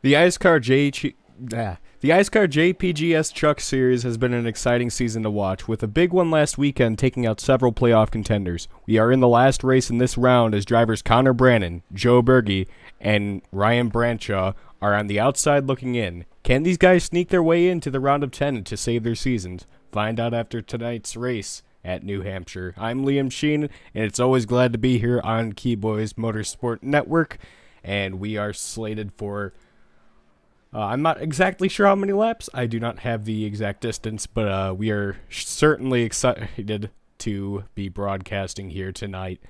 The iSCAR the iSCAR JPGS Truck Series has been an exciting season to watch, with a big one last weekend taking out several playoff contenders. We are in the last race in this round as drivers Connor Brannon, Joe Berge, and Ryan Branshaw are on the outside looking in. Can these guys sneak their way into the round of 10 to save their seasons? Find out after tonight's race at New Hampshire. I'm Liam Sheen, and it's always glad to be here on Keyboys Motorsport Network, and we are slated for... I'm not exactly sure how many laps. I do not have the exact distance, but we are certainly excited to be broadcasting here tonight.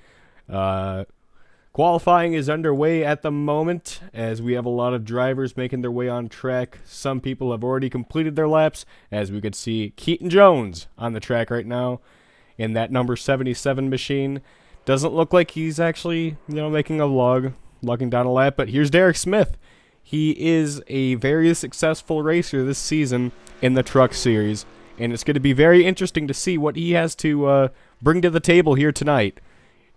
Qualifying is underway at the moment, as we have a lot of drivers making their way on track. Some people have already completed their laps, as we could see Keaton Jones on the track right now in that number 77 machine. Doesn't look like he's actually, making a logging down a lap, but here's Derek Smith. He is a very successful racer this season in the Truck Series, and it's going to be very interesting to see what he has to bring to the table here tonight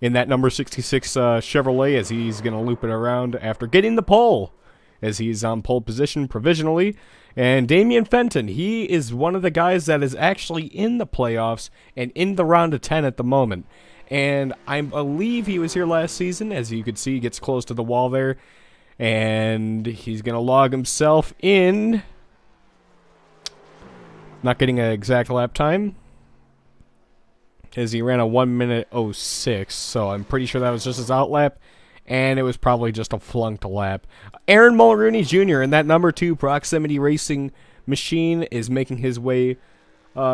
in that number 66 Chevrolet, as he's going to loop it around after getting the pole, as he's on pole position provisionally. And Damian Fenton, he is one of the guys that is actually in the playoffs and in the round of 10 at the moment. And I believe he was here last season. As you could see, he gets close to the wall there. And he's going to log himself in. Not getting an exact lap time, as he ran a 1:06, so I'm pretty sure that was just his out lap, and it was probably just a flunked lap. Aaron Mulrooney Jr. in that number 2 Proximity Racing machine is making his way.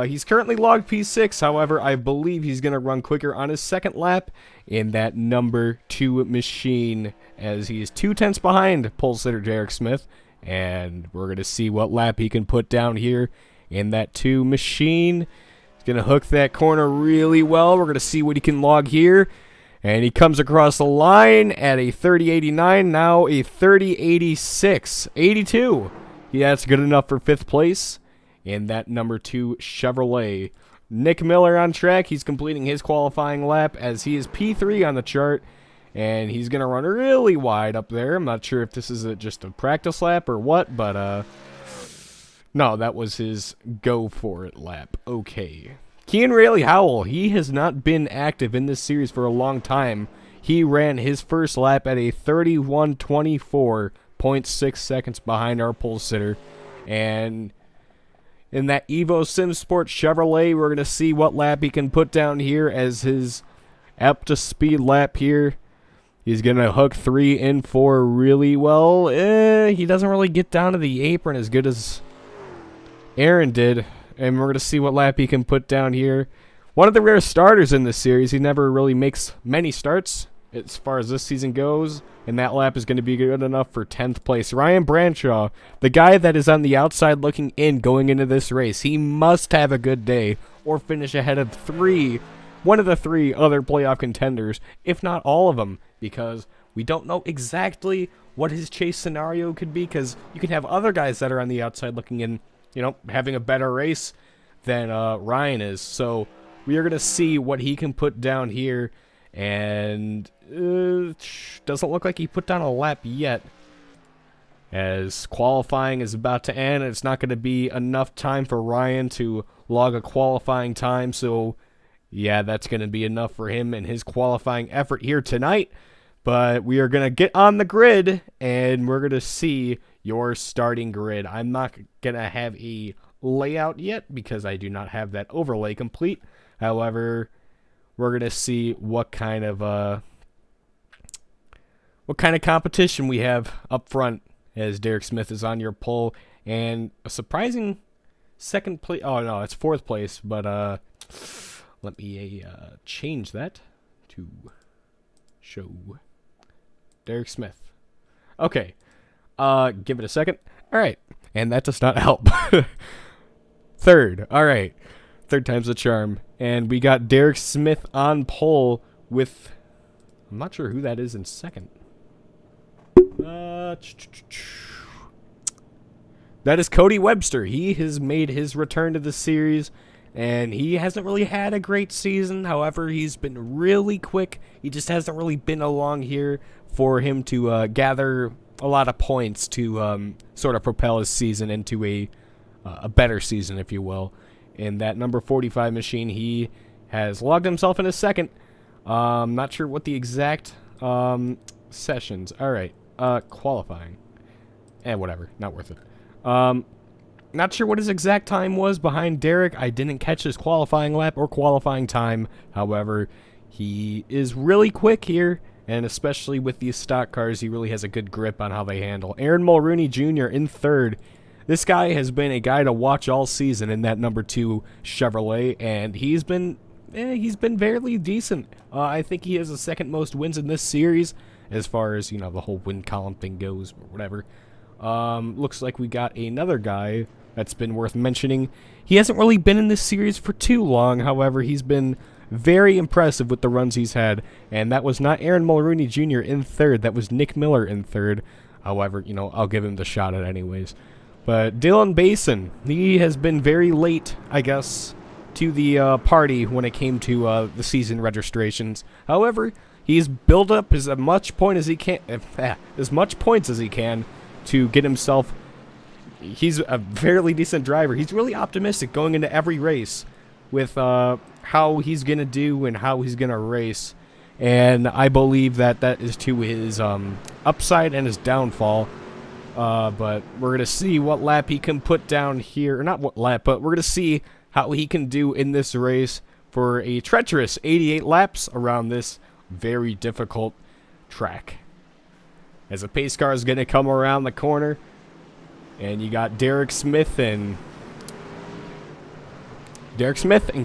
He's currently logged P6, however, I believe he's going to run quicker on his second lap in that number 2 machine, as he's 2/10 behind pole sitter Derek Smith, and we're going to see what lap he can put down here in that 2 machine. He's going to hook that corner really well. We're going to see what he can log here, and he comes across the line at a 30.89, now a 30.86, 82. Yeah, that's good enough for 5th place in that number 2 Chevrolet. Nick Miller on track. He's completing his qualifying lap, as he is P3 on the chart, and he's going to run really wide up there. I'm not sure if this is just a practice lap or what, but no, that was his go for it lap. Okay. Kean Rayleigh Howell, he has not been active in this series for a long time. He ran his first lap at a 31:24.6 seconds behind our pole sitter, and in that Evo Sim Sport Chevrolet, we're going to see what lap he can put down here as his up-to-speed lap here. He's going to hook 3 and 4 really well. He doesn't really get down to the apron as good as Aaron did. And we're going to see what lap he can put down here. One of the rare starters in this series. He never really makes many starts as far as this season goes. And that lap is going to be good enough for 10th place. Ryan Branshaw, the guy that is on the outside looking in going into this race. He must have a good day or finish ahead of one of the 3 other playoff contenders, if not all of them, because we don't know exactly what his chase scenario could be, because you can have other guys that are on the outside looking in, having a better race than Ryan is. So we are going to see what he can put down here, and doesn't look like he put down a lap yet, as qualifying is about to end. It's not going to be enough time for Ryan to log a qualifying time, so yeah, that's going to be enough for him and his qualifying effort here tonight. But we are going to get on the grid, and we're going to see your starting grid. I'm not going to have a layout yet because I do not have that overlay complete. However, we're going to see what kind of competition we have up front, as Derek Smith is on your pole, and a surprising second place. Oh no, it's 4th place, but let me change that to show Derek Smith. Okay, give it a second. All right, and that does not help. 3rd. All right, 3rd time's the charm, and we got Derek Smith on pole with, I'm not sure who that is in 2nd. That is Cody Webster. He has made his return to the series, and he hasn't really had a great season. However, he's been really quick. He just hasn't really been along here for him to gather a lot of points to sort of propel his season into a better season, if you will. In that number 45 machine, he has logged himself in a second. Not sure what the exact sessions. All right, qualifying. Whatever, not worth it. Not sure what his exact time was behind Derek. I didn't catch his qualifying lap or qualifying time. However, he is really quick here, and especially with these stock cars, he really has a good grip on how they handle. Aaron Mulrooney Jr. in third. This guy has been a guy to watch all season in that number 2 Chevrolet, and he's been fairly decent. I think he has the second most wins in this series, as far as, you know, the whole win column thing goes, or whatever. Looks like we got another guy that's been worth mentioning. He hasn't really been in this series for too long, however, he's been very impressive with the runs he's had, and that was not Aaron Mulrooney Jr. in third, that was Nick Miller in third. However, you know, I'll give him the shot at anyways. But Dylan Basin, he has been very late, I guess, to the party when it came to the season registrations. However, he's built up as much points as he can to get himself. He's a fairly decent driver. He's really optimistic going into every race with how he's gonna do and how he's gonna race, and I believe that is to his upside and his downfall. But we're gonna see what lap he can put down here, or not what lap, but we're gonna see how he can do in this race for a treacherous 88 laps around this very difficult track. As a pace car is going to come around the corner, and you got Derek Smith and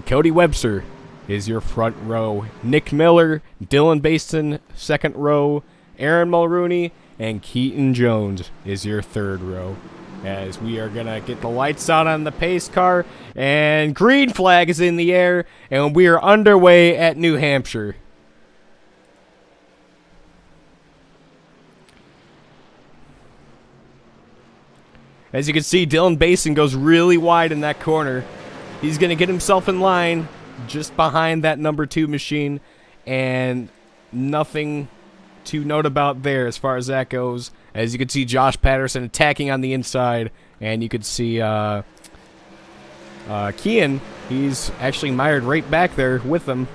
Cody Webster is your front row. Nick Miller, Dylan Basin, second row. Aaron Mulrooney and Keaton Jones is your third row. As we are going to get the lights out on the pace car, and green flag is in the air, and we are underway at New Hampshire. As you can see, Dylan Basin goes really wide in that corner. He's going to get himself in line just behind that number 2 machine, and nothing to note about there as far as that goes. As you can see, Josh Patterson attacking on the inside, and you could see Kean, he's actually mired right back there with him.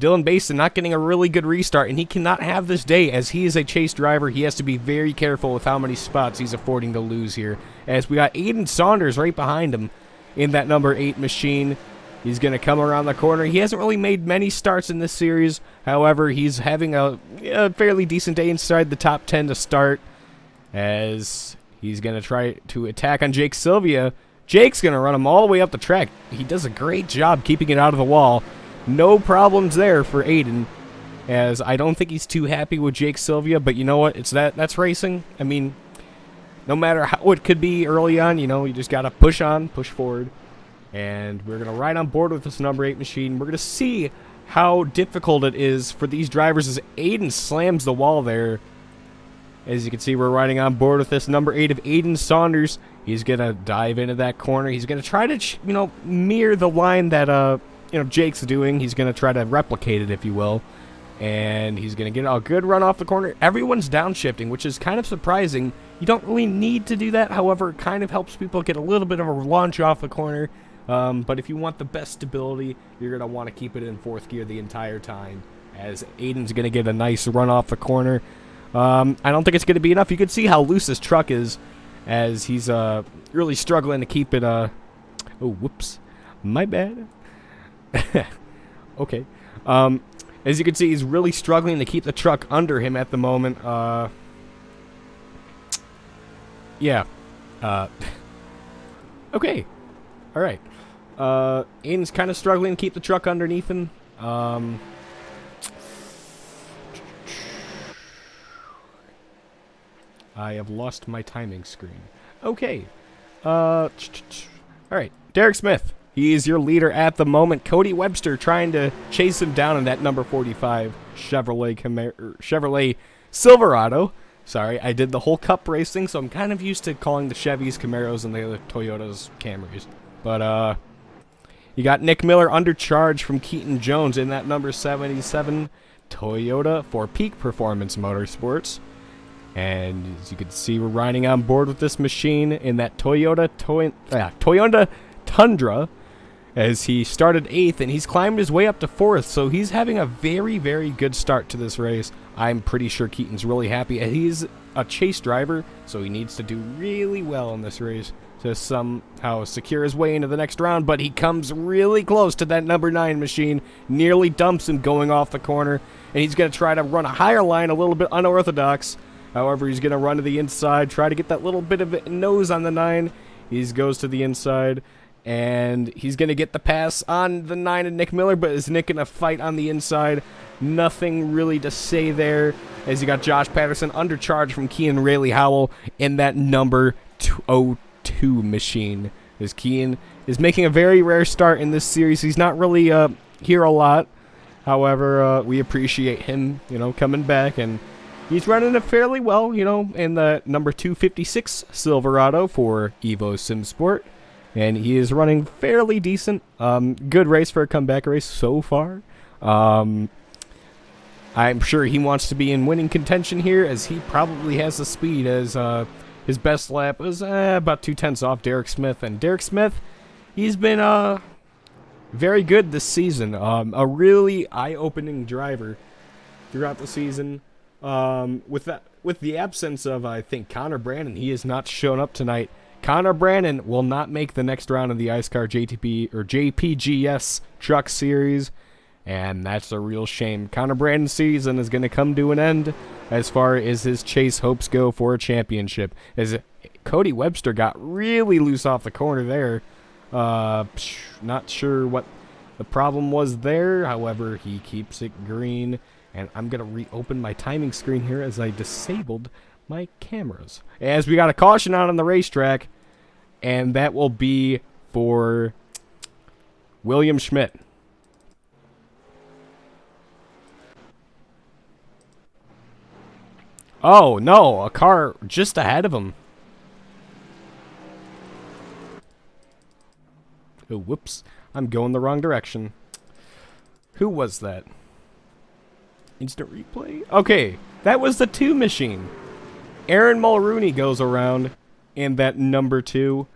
Dylan Basin not getting a really good restart, and he cannot have this day as he is a chase driver. He has to be very careful with how many spots he's affording to lose here. As we got Aiden Saunders right behind him in that number 8 machine. He's going to come around the corner. He hasn't really made many starts in this series. However, he's having a fairly decent day inside the top 10 to start, as he's going to try to attack on Jake Sylvia. Jake's going to run him all the way up the track. He does a great job keeping it out of the wall. No problems there for Aiden, as I don't think he's too happy with Jake Sylvia, but you know what? That's racing. I mean, no matter how it could be early on, you know, you just got to push on, push forward. And we're going to ride on board with this number 8 machine. We're going to see how difficult it is for these drivers as Aiden slams the wall there. As you can see, we're riding on board with this number 8 of Aiden Saunders. He's going to dive into that corner. He's going to try to, mirror the line that, Jake's doing. He's going to try to replicate it, if you will. And he's going to get a good run off the corner. Everyone's downshifting, which is kind of surprising. You don't really need to do that. However, it kind of helps people get a little bit of a launch off the corner. But if you want the best stability, you're going to want to keep it in 4th gear the entire time, as Aiden's going to get a nice run off the corner. I don't think it's going to be enough. You can see how loose his truck is, as he's really struggling to keep it. Oh, whoops. My bad. Okay. As you can see, he's really struggling to keep the truck under him at the moment. Yeah. Okay. All right. Aiden's kind of struggling to keep the truck underneath him. I have lost my timing screen. Okay. All right. Derek Smith. He is your leader at the moment. Cody Webster trying to chase him down in that number 45 Chevrolet Silverado. Sorry, I did the whole Cup racing, so I'm kind of used to calling the Chevys Camaros and the other Toyotas Camrys. But you got Nick Miller under charge from Keaton Jones in that number 77 Toyota for Peak Performance Motorsports. And as you can see, we're riding on board with this machine in that Toyota Tundra, as he started 8th, and he's climbed his way up to 4th, so he's having a very, very good start to this race. I'm pretty sure Keaton's really happy. He's a chase driver, so he needs to do really well in this race to somehow secure his way into the next round, but he comes really close to that number 9 machine, nearly dumps him going off the corner, and he's going to try to run a higher line, a little bit unorthodox. However, he's going to run to the inside, try to get that little bit of nose on the 9. He goes to the inside, and he's going to get the pass on the 9 and Nick Miller, but is Nick going to fight on the inside? Nothing really to say there, as you got Josh Patterson undercharged from Kean Rayleigh Howell in that number 02 machine. As Kean is making a very rare start in this series. He's not really here a lot. However, we appreciate him, coming back, and he's running it fairly well, in the number 256 Silverado for Evo SimSport. And he is running fairly decent. Good race for a comeback race so far. I'm sure he wants to be in winning contention here, as he probably has the speed, as his best lap was about 2/10 off Derek Smith. And Derek Smith, he's been very good this season. A really eye-opening driver throughout the season. With the absence of, I think, Connor Brandon, he has not shown up tonight. Connor Brandon will not make the next round of the iSCAR JPGS Truck Series, and that's a real shame. Connor Brandon's season is going to come to an end as far as his chase hopes go for a championship, as Cody Webster got really loose off the corner there. Not sure what the problem was there. However, he keeps it green, and I'm going to reopen my timing screen here as I disabled my cameras. As we got a caution out on the racetrack, and that will be for William Schmidt. Oh no, a car just ahead of him. Oh, whoops, I'm going the wrong direction. Who was that? Instant replay? Okay, that was the 2 machine. Aaron Mulrooney goes around in that number 2.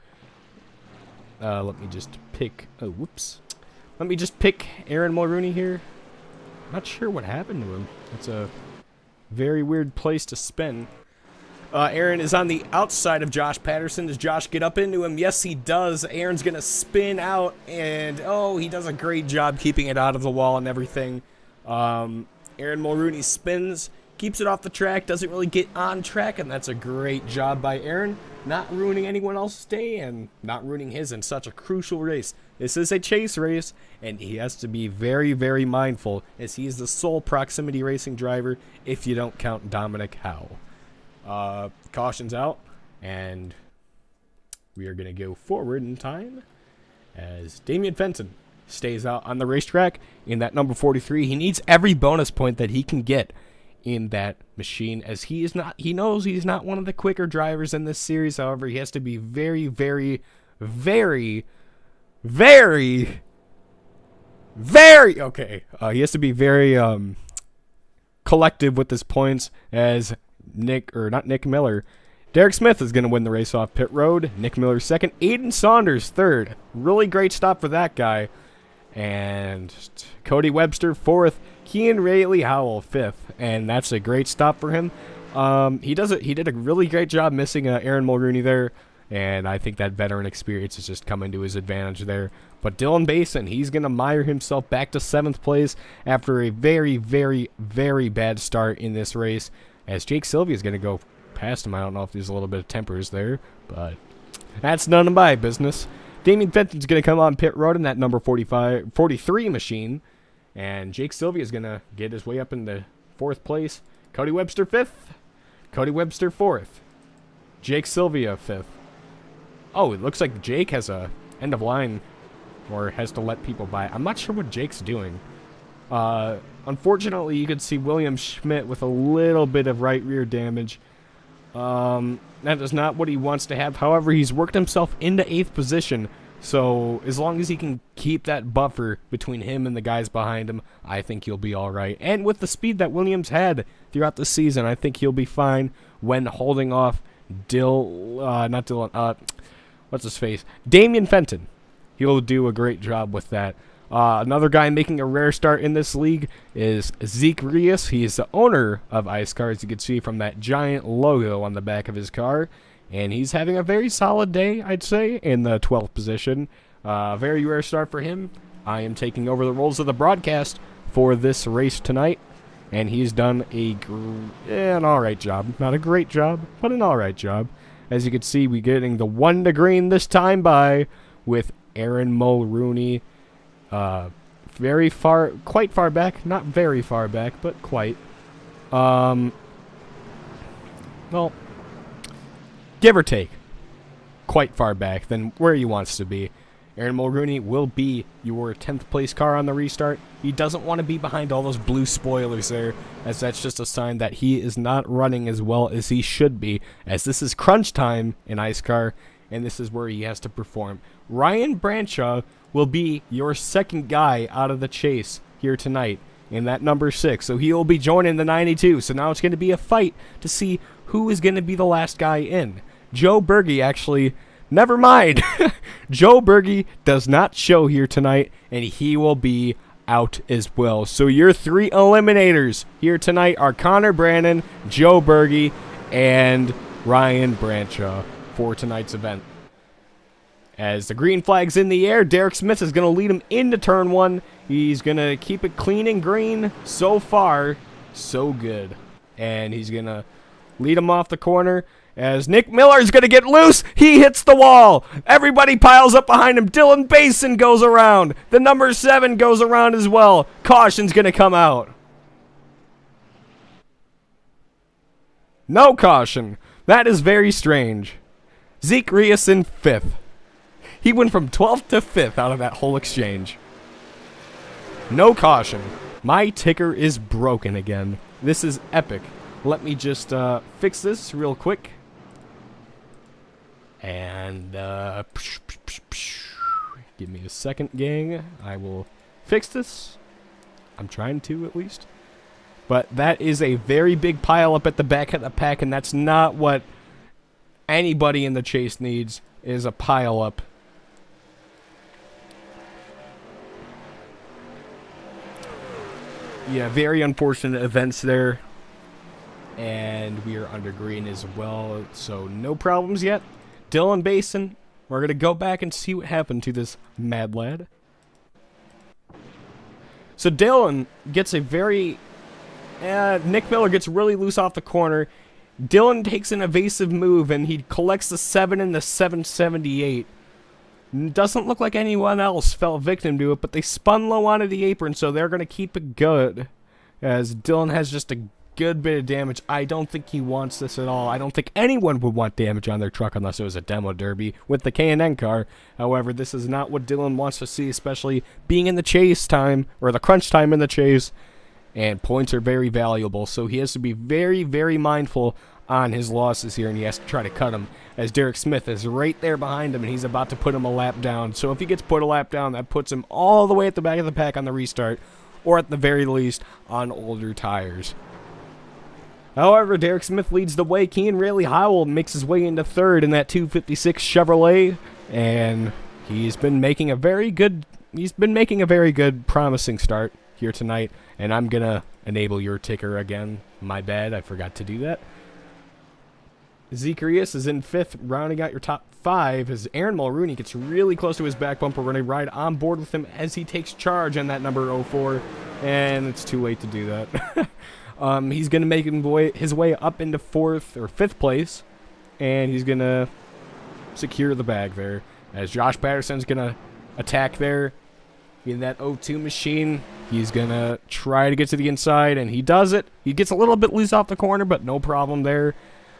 Let me just pick... Oh, whoops. Let me just pick Aaron Mulrooney here. Not sure what happened to him. It's a very weird place to spin. Aaron is on the outside of Josh Patterson. Does Josh get up into him? Yes, he does. Aaron's going to spin out, and he does a great job keeping it out of the wall and everything. Aaron Mulrooney spins, keeps it off the track, doesn't really get on track, and that's a great job by Aaron, not ruining anyone else's day and not ruining his in such a crucial race. This is a chase race, and he has to be very, very mindful, as he is the sole proximity racing driver if you don't count Dominic Howe. Caution's out, and we are going to go forward in time as Damian Fenton stays out on the racetrack in that number 43. He needs every bonus point that he can get in that machine, as he knows he's not one of the quicker drivers in this series. However, he has to be very, very, very, very, very okay. He has to be very collective with his points, as Derek Smith is going to win the race off pit road. Nick Miller second, Aiden Saunders third. Really great stop for that guy. And Cody Webster fourth, Kean Rayleigh Howell fifth, and that's a great stop for him. He did a really great job missing Aaron Mulrooney there, and I think that veteran experience is just coming to his advantage there. But Dylan Basin, he's going to mire himself back to 7th place after a very, very, very bad start in this race, as Jake Sylvia is going to go past him. I don't know if there's a little bit of tempers there, but that's none of my business. Damian Fenton's going to come on pit road in that number 43 machine, and Jake Sylvia is going to get his way up into 4th place. Cody Webster 5th, Cody Webster 4th, Jake Sylvia 5th. Oh, it looks like Jake has a end of line, or has to let people by. I'm not sure what Jake's doing. Unfortunately, you could see William Schmidt with a little bit of right rear damage. That is not what he wants to have. However, he's worked himself into 8th position, so as long as he can keep that buffer between him and the guys behind him, I think he'll be all right. And with the speed that Williams had throughout the season, I think he'll be fine when holding off what's his face? Damian Fenton. He'll do a great job with that. Another guy making a rare start in this league is Ezeckiel Reyes. He is the owner of iSCAR, as you can see from that giant logo on the back of his car. And he's having a very solid day, I'd say, in the 12th position. Very rare start for him. I am taking over the roles of the broadcast for this race tonight. And he's done an alright job. Not a great job, but an alright job. As you can see, we're getting the 1 to green this time by with Aaron Mulrooney. Quite far back. Not very far back, but quite. Well, give or take. Quite far back than where he wants to be. Aaron Mulrooney will be your 10th place car on the restart. He doesn't want to be behind all those blue spoilers there, as that's just a sign that he is not running as well as he should be, as this is crunch time in iSCAR, and this is where he has to perform. Ryan Branshaw will be your second guy out of the chase here tonight in that number 6. So he will be joining the 92. So now it's going to be a fight to see who is going to be the last guy in. Joe Berge actually, never mind. Joe Berge does not show here tonight, and he will be out as well. So your 3 eliminators here tonight are Connor Brannon, Joe Berge, and Ryan Branshaw for tonight's event. As the green flag's in the air, Derek Smith is going to lead him into turn 1. He's going to keep it clean and green. So far, so good. And he's going to lead him off the corner. As Nick Miller is going to get loose, he hits the wall. Everybody piles up behind him. Dylan Basin goes around. The number 7 goes around as well. Caution's going to come out. No caution. That is very strange. Ezeckiel Reyes in 5th. He went from 12th to 5th out of that whole exchange. No caution. My ticker is broken again. This is epic. Let me just fix this real quick. And give me a second, gang. I will fix this. I'm trying to, at least. But that is a very big pile up at the back of the pack, and that's not what anybody in the chase needs, is a pile up. Yeah, very unfortunate events there. And we are under green as well, so no problems yet. Dylan Basin, we're going to go back and see what happened to this mad lad. So Dylan gets a very... Nick Miller gets really loose off the corner. Dylan takes an evasive move, and he collects the 7 and the 778. Doesn't look like anyone else fell victim to it, but they spun low onto the apron, so they're going to keep it good. As Dylan has just a good bit of damage. I don't think he wants this at all. I don't think anyone would want damage on their truck unless it was a demo derby with the K&N car. However, this is not what Dylan wants to see, especially being in the chase time, or the crunch time in the chase. And points are very valuable, so he has to be very, very mindful on his losses here, and he has to try to cut them, as Derek Smith is right there behind him, and he's about to put him a lap down. So if he gets put a lap down, that puts him all the way at the back of the pack on the restart, or at the very least, on older tires. However, Derek Smith leads the way. Kean Rayleigh Howell makes his way into 3rd in that 256 Chevrolet, and he's been making a very good, promising start here tonight. And I'm gonna enable your ticker again. My bad, I forgot to do that. Ezeckiel Reyes is in 5th, rounding out your top 5 as Aaron Mulrooney gets really close to his back bumper. We're going to ride on board with him as he takes charge on that number 04, and it's too late to do that. He's going to make his way up into 4th or 5th place, and he's going to secure the bag there as Josh Patterson's going to attack there in that 02 machine. He's going to try to get to the inside, and he does it. He gets a little bit loose off the corner, but no problem there.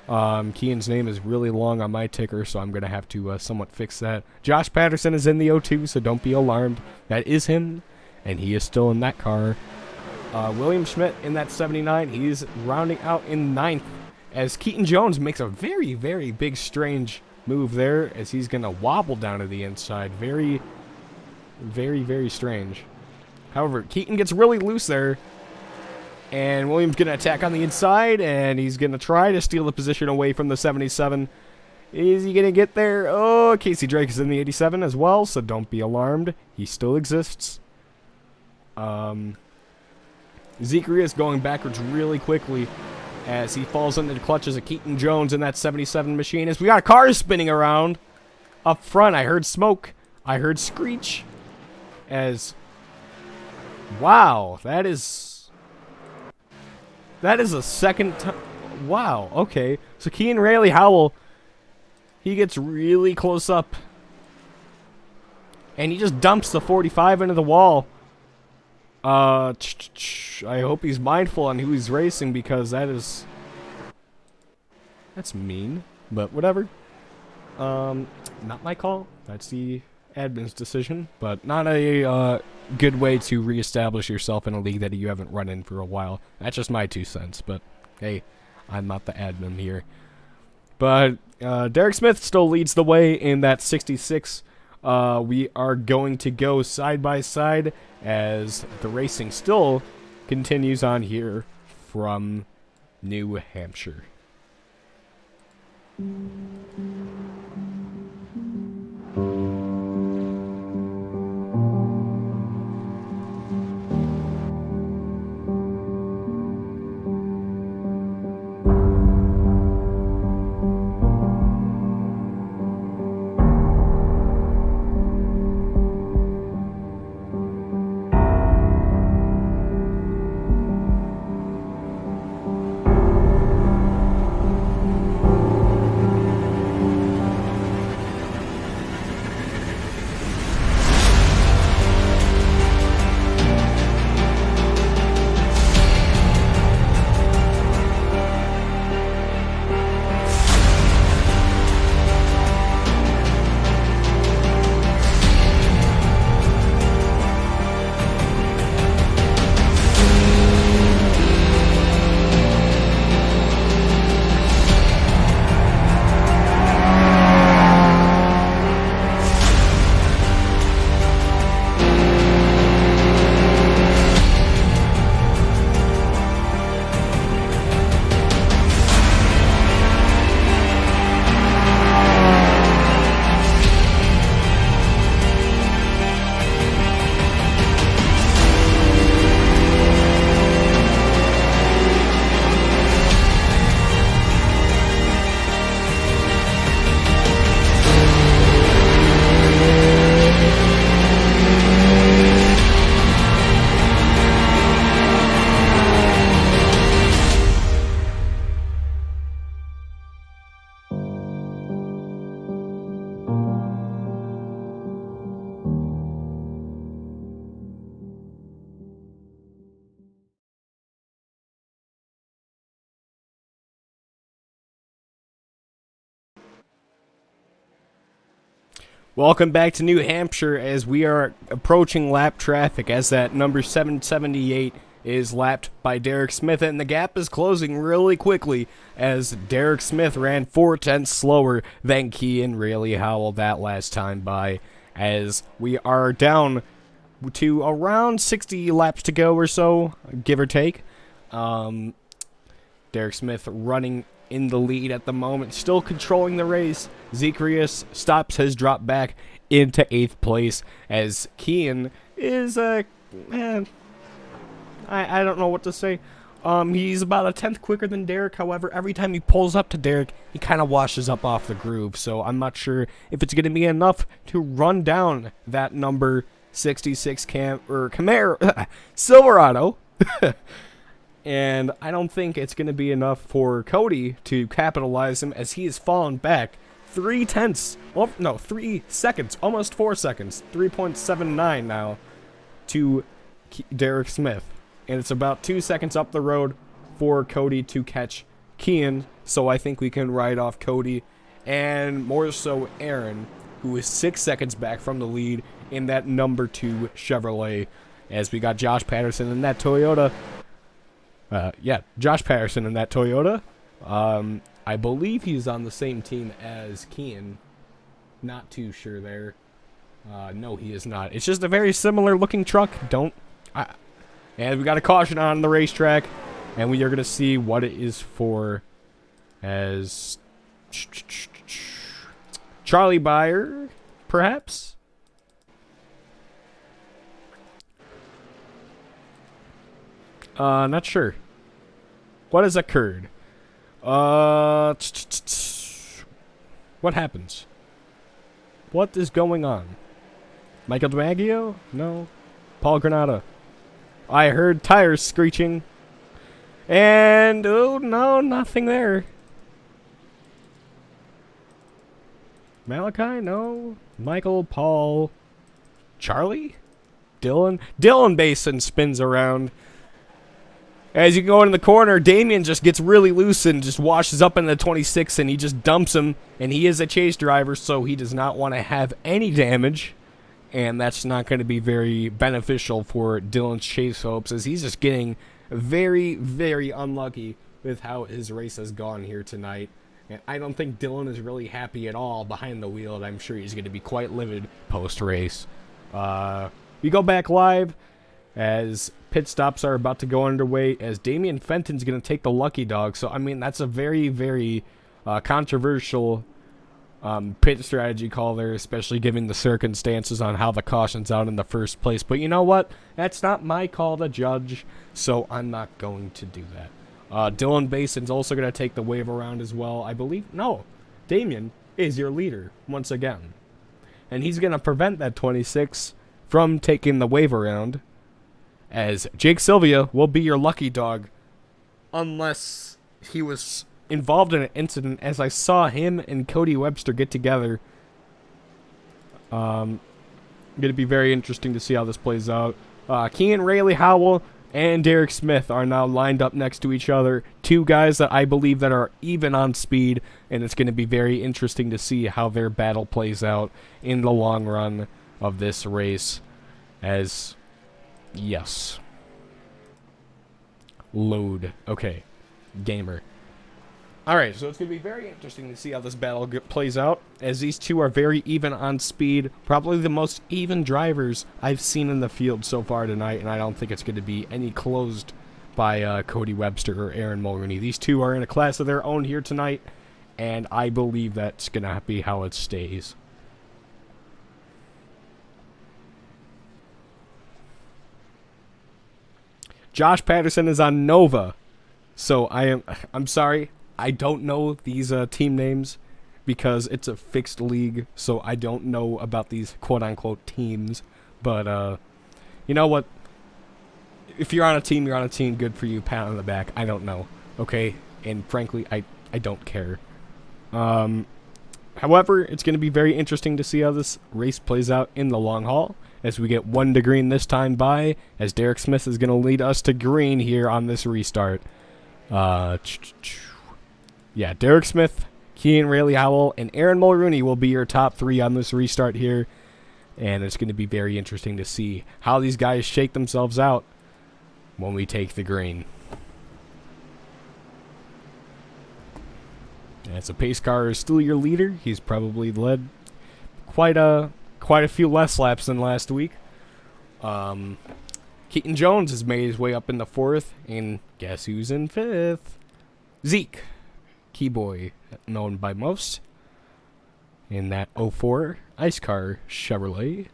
Kean's name is really long on my ticker, so I'm going to have to somewhat fix that. Josh Patterson is in the 02, so don't be alarmed. That is him, and he is still in that car. William Schmidt in that 79. He's rounding out in 9th as Keaton Jones makes a very, very big, strange move there as he's going to wobble down to the inside. Very, very, very strange. However, Keaton gets really loose there, And Williams going to attack on the inside, and he's going to try to steal the position away from the 77. Is he going to get there? Oh, Casey Drake is in the 87 as well, so don't be alarmed. He still exists. Ezeckiel is going backwards really quickly as he falls into the clutches of Keaton Jones in that 77 machine. As we got cars spinning around up front, I heard smoke. I heard screech. As, wow, that is a second time. Wow, okay. So Kean Rayleigh Howell, he gets really close up. And he just dumps the 45 into the wall. I hope he's mindful on who he's racing, because that's mean, but whatever. Not my call. That's the admin's decision, but not a good way to reestablish yourself in a league that you haven't run in for a while. That's just my 2 cents, but hey, I'm not the admin here. But Derek Smith still leads the way in that 66. We are going to go side by side as the racing still continues on here from New Hampshire. Welcome back to New Hampshire as we are approaching lap traffic as that number 778 is lapped by Derek Smith, and the gap is closing really quickly as Derek Smith ran 4/10 slower than Kean Rayleigh Howell that last time by, as we are down to around 60 laps to go or so, give or take. Derek Smith running in the lead at the moment, still controlling the race. Ezeckiel Reyes stops his drop back into 8th place as Kean is I don't know what to say. He's about a 10th quicker than Derek. However, every time he pulls up to Derek, he kind of washes up off the groove. So I'm not sure if it's going to be enough to run down that number 66 Camaro Silverado. And I don't think it's going to be enough for Cody to capitalize him as he has fallen back 3 seconds, almost 4 seconds, 3.79 now to Derek Smith. And it's about 2 seconds up the road for Cody to catch Kean. So I think we can ride off Cody and more so Aaron, who is 6 seconds back from the lead in that number 2 Chevrolet, as we got Josh Patterson in that Toyota. Josh Patterson in that Toyota. I believe he's on the same team as Kean. Not too sure there. No, he is not. It's just a very similar looking truck. And we got a caution on the racetrack, and we are going to see what it is for as Charlie Byer, perhaps? Not sure. What has occurred? What happens? What is going on? Michael DiMaggio? No. Paul Granata. I heard tires screeching. And, oh no, nothing there. Malachi? No. Michael, Paul, Charlie? Dylan? Dylan Basin spins around. As you go into the corner, Damien just gets really loose and just washes up in the 26 and he just dumps him. And he is a chase driver, so he does not want to have any damage. And that's not going to be very beneficial for Dylan's chase hopes, as he's just getting very, very unlucky with how his race has gone here tonight. And I don't think Dylan is really happy at all behind the wheel, and I'm sure he's going to be quite livid post-race. We go back live as pit stops are about to go underway, as Damian Fenton's going to take the lucky dog. So, I mean, that's a very, very controversial pit strategy call there, especially given the circumstances on how the caution's out in the first place. But you know what? That's not my call to judge, so I'm not going to do that. Dylan Bason's also going to take the wave around as well, I believe. No, Damien is your leader once again. And he's going to prevent that 26 from taking the wave around, as Jake Sylvia will be your lucky dog, unless he was involved in an incident, as I saw him and Cody Webster get together. Going to be very interesting to see how this plays out. Kean Rayleigh Howell and Derek Smith are now lined up next to each other. Two guys that I believe that are even on speed, and it's going to be very interesting to see how their battle plays out in the long run of this race. As, yes. Load. Okay. Gamer. Alright, so it's going to be very interesting to see how this battle plays out, as these two are very even on speed. Probably the most even drivers I've seen in the field so far tonight, and I don't think it's going to be any closed by Cody Webster or Aaron Mulrooney. These two are in a class of their own here tonight, and I believe that's going to be how it stays. Josh Patterson is on Nova, so I'm sorry. I don't know these team names because it's a fixed league, so I don't know about these quote-unquote teams. But, you know what? If you're on a team, you're on a team. Good for you. Pat on the back. I don't know. Okay? And frankly, I don't care. However, it's going to be very interesting to see how this race plays out in the long haul, as we get 1 to green this time by, as Derek Smith is going to lead us to green here on this restart. Yeah, Derek Smith, Kean Rayleigh Howell, and Aaron Mulrooney will be your top 3 on this restart here. And it's going to be very interesting to see how these guys shake themselves out when we take the green. And so pace car is still your leader. He's probably led quite a few less laps than last week. Keaton Jones has made his way up in the 4th, and guess who's in 5th? Zeke. Keyboy, known by most, in that 04 iSCAR Chevrolet.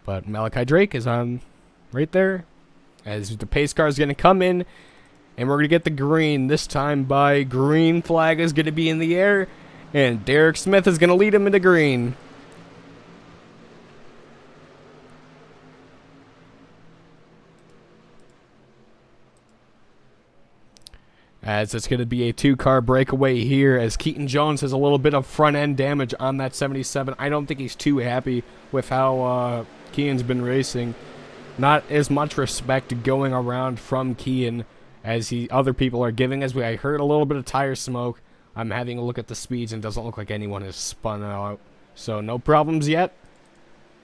But Malachi Drake is on right there, as the pace car is going to come in, and we're going to get the green this time by green flag is going to be in the air, and Derek Smith is going to lead him into green. As it's going to be a 2-car breakaway here, as Keaton Jones has a little bit of front-end damage on that 77. I don't think he's too happy with how Keaton's been racing. Not as much respect going around from Keaton as other people are giving. As I heard a little bit of tire smoke, I'm having a look at the speeds, and it doesn't look like anyone has spun out. So no problems yet.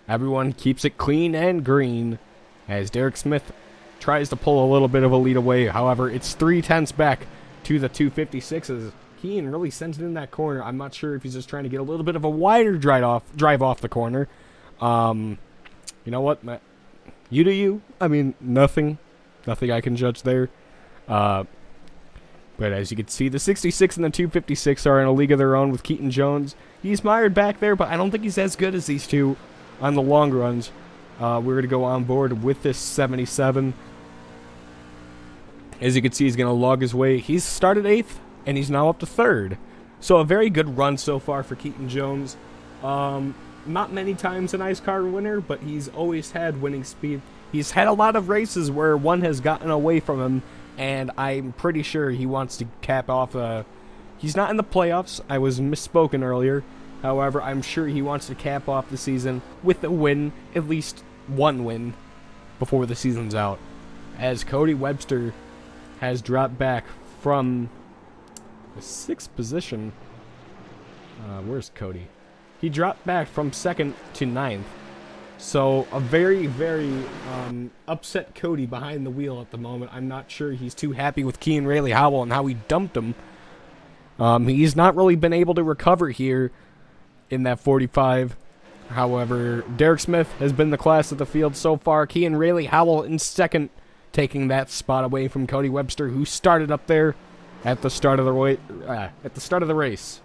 Everyone keeps it clean and green, as Derek Smith tries to pull a little bit of a lead away. However, it's 0.3 back to the 256s. Kean really sends it in that corner. I'm not sure if he's just trying to get a little bit of a wider drive off the corner. You know what, Matt? You do you. I mean, nothing nothing I can judge there. But as you can see, the 66 and the 256 are in a league of their own with Keaton Jones. He's mired back there, but I don't think he's as good as these two on the long runs. We're going to go on board with this 77. As you can see, he's going to log his way. He's started 8th, and he's now up to 3rd. So a very good run so far for Keaton Jones. Not many times an iSCAR winner, but he's always had winning speed. He's had a lot of races where one has gotten away from him, and I'm pretty sure he wants to cap off. He's not in the playoffs. I was misspoken earlier. However, I'm sure he wants to cap off the season with a win, at least one win, before the season's out. As Cody Webster has dropped back from the 6th position. Where's Cody? He dropped back from 2nd to 9th. So a very, very upset Cody behind the wheel at the moment. I'm not sure he's too happy with Kean Rayleigh Howell and how he dumped him. He's not really been able to recover here in that 45. However, Derek Smith has been the class of the field so far. Kean Rayleigh Howell in 2nd, taking that spot away from Cody Webster, who started up there at the start of the race.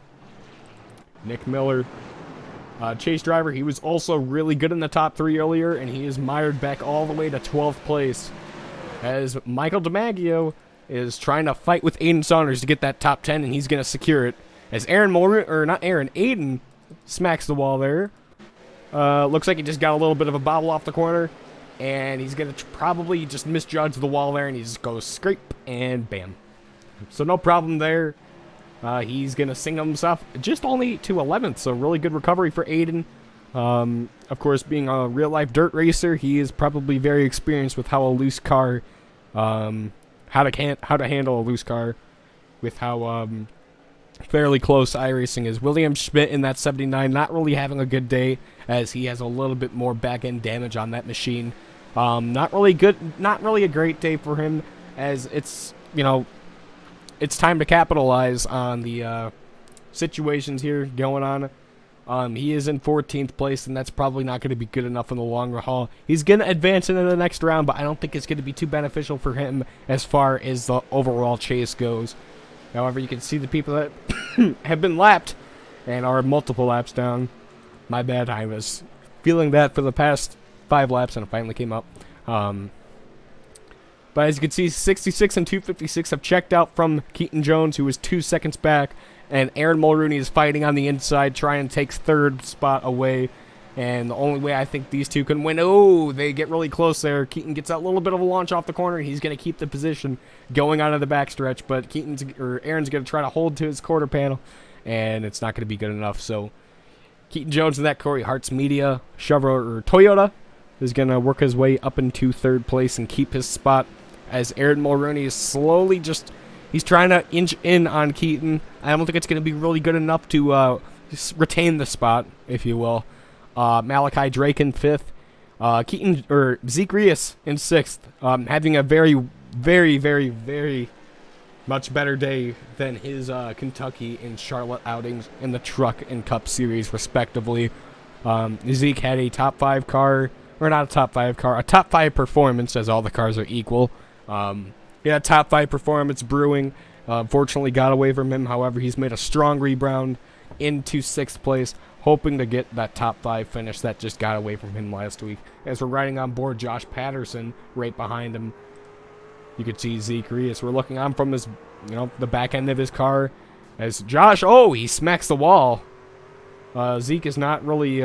Nick Miller, chase driver, he was also really good in the top 3 earlier, and he is mired back all the way to 12th place. As Michael DiMaggio is trying to fight with Aiden Saunders to get that top 10, and he's going to secure it. As Aiden smacks the wall there. Looks like he just got a little bit of a bobble off the corner. And he's going to probably just misjudge the wall there, and he just goes scrape, and bam. So no problem there. He's going to sing himself just only to 11th, so really good recovery for Aiden. Of course, being a real-life dirt racer, he is probably very experienced with how a loose car, how to handle a loose car with how fairly close iRacing is. William Schmidt in that 79 not really having a good day, as he has a little bit more back-end damage on that machine. Not really a great day for him, as it's time to capitalize on the situations here going on. He is in 14th place, and that's probably not going to be good enough in the long haul. He's going to advance into the next round, but I don't think it's going to be too beneficial for him as far as the overall chase goes. However, you can see the people that have been lapped and are multiple laps down. My bad, I was feeling that for the past 5 laps, and it finally came up. But as you can see, 66 and 256 have checked out from Keaton Jones, who was 2 seconds back, and Aaron Mulrooney is fighting on the inside, trying to take 3rd spot away. And the only way I think these two can win, they get really close there. Keaton gets that little bit of a launch off the corner. He's going to keep the position going out of the backstretch, but Aaron's going to try to hold to his quarter panel, and it's not going to be good enough. So Keaton Jones and that Corey Hart's Media Toyota is going to work his way up into 3rd place and keep his spot, as Aaron Mulrooney is slowly he's trying to inch in on Keaton. I don't think it's going to be really good enough to retain the spot, if you will. Malachi Drake in 5th. Zeke Reyes in 6th. Having a very, very, very, very much better day than his Kentucky and Charlotte outings in the Truck and Cup Series, respectively. Zeke had a top 5 car, or not a top 5 car, a top 5 performance, as all the cars are equal. Top 5 performance brewing. Unfortunately got away from him. However, he's made a strong rebound into 6th place, hoping to get that top 5 finish that just got away from him last week. As we're riding on board Josh Patterson right behind him, you could see Zeke Reyes. We're looking on from his, the back end of his car, as Josh, he smacks the wall. Zeke is not really,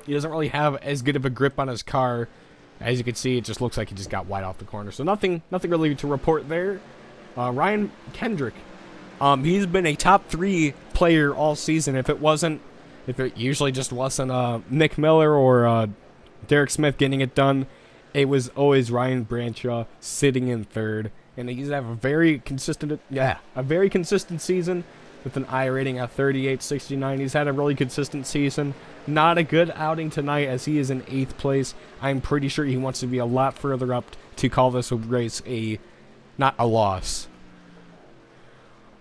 he doesn't really have as good of a grip on his car. As you can see, it just looks like he just got wide off the corner. So nothing really to report there. Ryan Kendrick, he's been a top 3 player all season. If it usually just wasn't Nick Miller or Derek Smith getting it done, it was always Ryan Branshaw sitting in 3rd. And he's had a very consistent season with an I rating at 38.69. He's had a really consistent season. Not a good outing tonight, as he is in 8th place. I'm pretty sure he wants to be a lot further up to call this a race not a loss.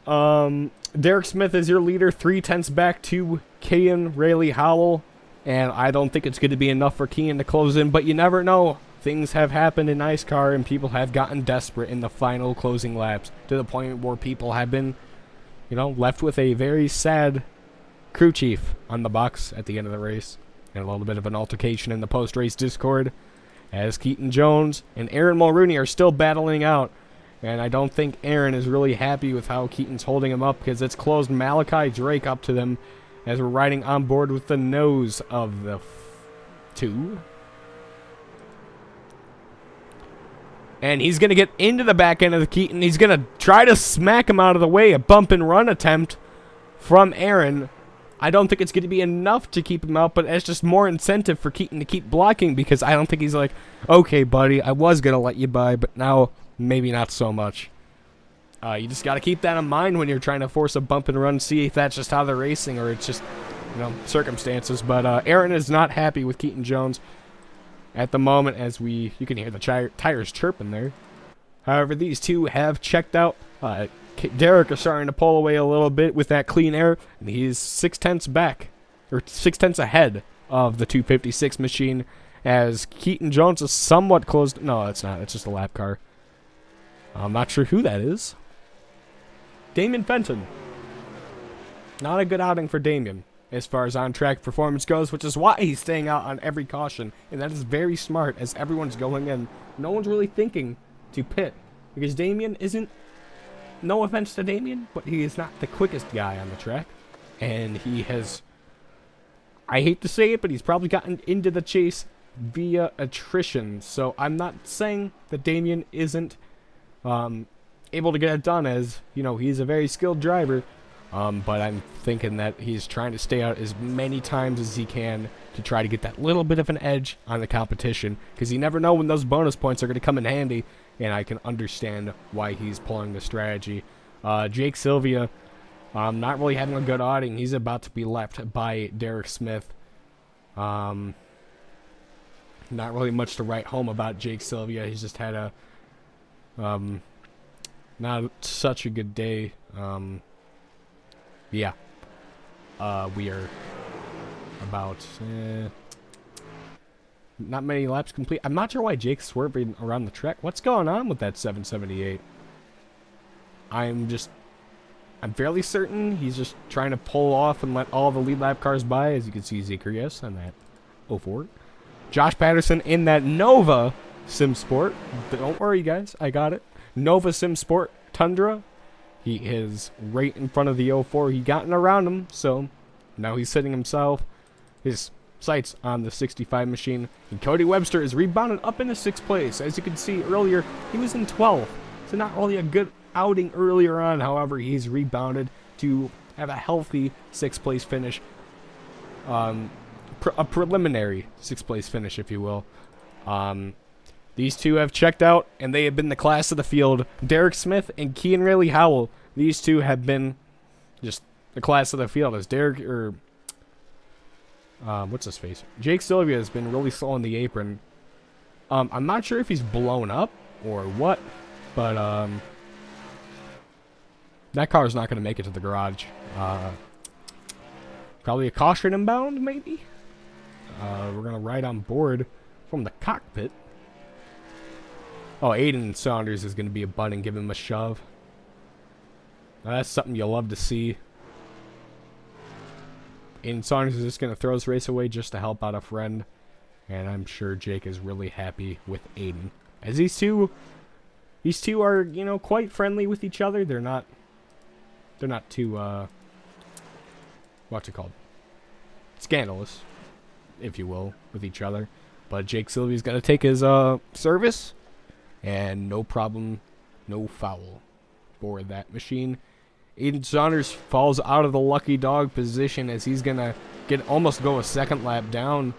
Derek Smith is your leader, 3/10 back to Kean Rayleigh Howell, and I don't think it's going to be enough for Kean to close in, but you never know. things have happened in iSCAR and people have gotten desperate in the final closing laps to the point where people have been, you know, left with a very sad crew chief on the box at the end of the race. And a little bit of an altercation in the post-race Discord as Keaton Jones and Aaron Mulrooney are still battling out. And I don't think Aaron is really happy with how Keaton's holding him up because it's closed Malachi Drake up to them as we're riding on board with the nose of the two. And he's going to get into the back end of the Keaton. He's going to try to smack him out of the way. A bump and run attempt from Aaron. I don't think it's going to be enough to keep him out, but it's just more incentive for Keaton to keep blocking because I don't think he's like, okay, buddy, I was going to let you by, but now maybe not so much. You just got to keep that in mind when you're trying to force a bump and run, see if that's just how they're racing or it's just, you know, circumstances. But Aaron is not happy with Keaton Jones at the moment as you can hear the tires chirping there. However, these two have checked out. Derek is starting to pull away a little bit with that clean air, and he's 6/10 back, or 6/10 ahead of the 256 machine as Keaton Jones is somewhat closed. No, it's not. It's just a lap car. I'm not sure who that is. Damien Fenton. Not a good outing for Damien as far as on-track performance goes, which is why he's staying out on every caution. And that is very smart as everyone's going in. No one's really thinking to pit because Damien isn't, no offense to Damien, but he is not the quickest guy on the track. And he has, I hate to say it, but he's probably gotten into the chase via attrition. So I'm not saying that Damien isn't able to get it done as, you know, he's a very skilled driver. But I'm thinking that he's trying to stay out as many times as he can to try to get that little bit of an edge on the competition because you never know when those bonus points are going to come in handy, and I can understand why he's pulling the strategy. Jake Sylvia, not really having a good outing. He's about to be left by Derek Smith. Not really much to write home about Jake Sylvia. He's just had a not such a good day. Yeah. We are about not many laps complete. I'm not sure why Jake's swerving around the track. What's going on with that 778? I'm fairly certain he's just trying to pull off and let all the lead lap cars by. As you can see, Ezeckiel Reyes on that 04. Josh Patterson in that Nova Sim Sport. Don't worry, guys. I got it. Nova Sim Sport Tundra. He is right in front of the 04. He gotten around him, so now he's setting his sights on the 65 machine. And Cody Webster is rebounded up into 6th place. As you can see earlier, he was in 12th. So not really a good outing earlier on. However, he's rebounded to have a healthy 6th place finish. A preliminary 6th place finish, if you will. These two have checked out, and they have been the class of the field. Derek Smith and Kean Rayleigh Howell, these two have been just the class of the field. As what's his face? Jake Sylvia has been really slow on the apron. I'm not sure if he's blown up or what, but that car is not going to make it to the garage. Probably a caution inbound, maybe? We're going to ride on board from the cockpit. Oh, Aiden Saunders is going to be a butt and give him a shove. Now, that's something you'll love to see. Aiden Saunders is just going to throw his race away just to help out a friend. And I'm sure Jake is really happy with Aiden. As these two are, you know, quite friendly with each other. They're not too, what's it called? Scandalous, if you will, with each other. But Jake Sylvia's got to take his service. And no problem, no foul for that machine. Aiden Saunders falls out of the lucky dog position as he's going to almost go a second lap down.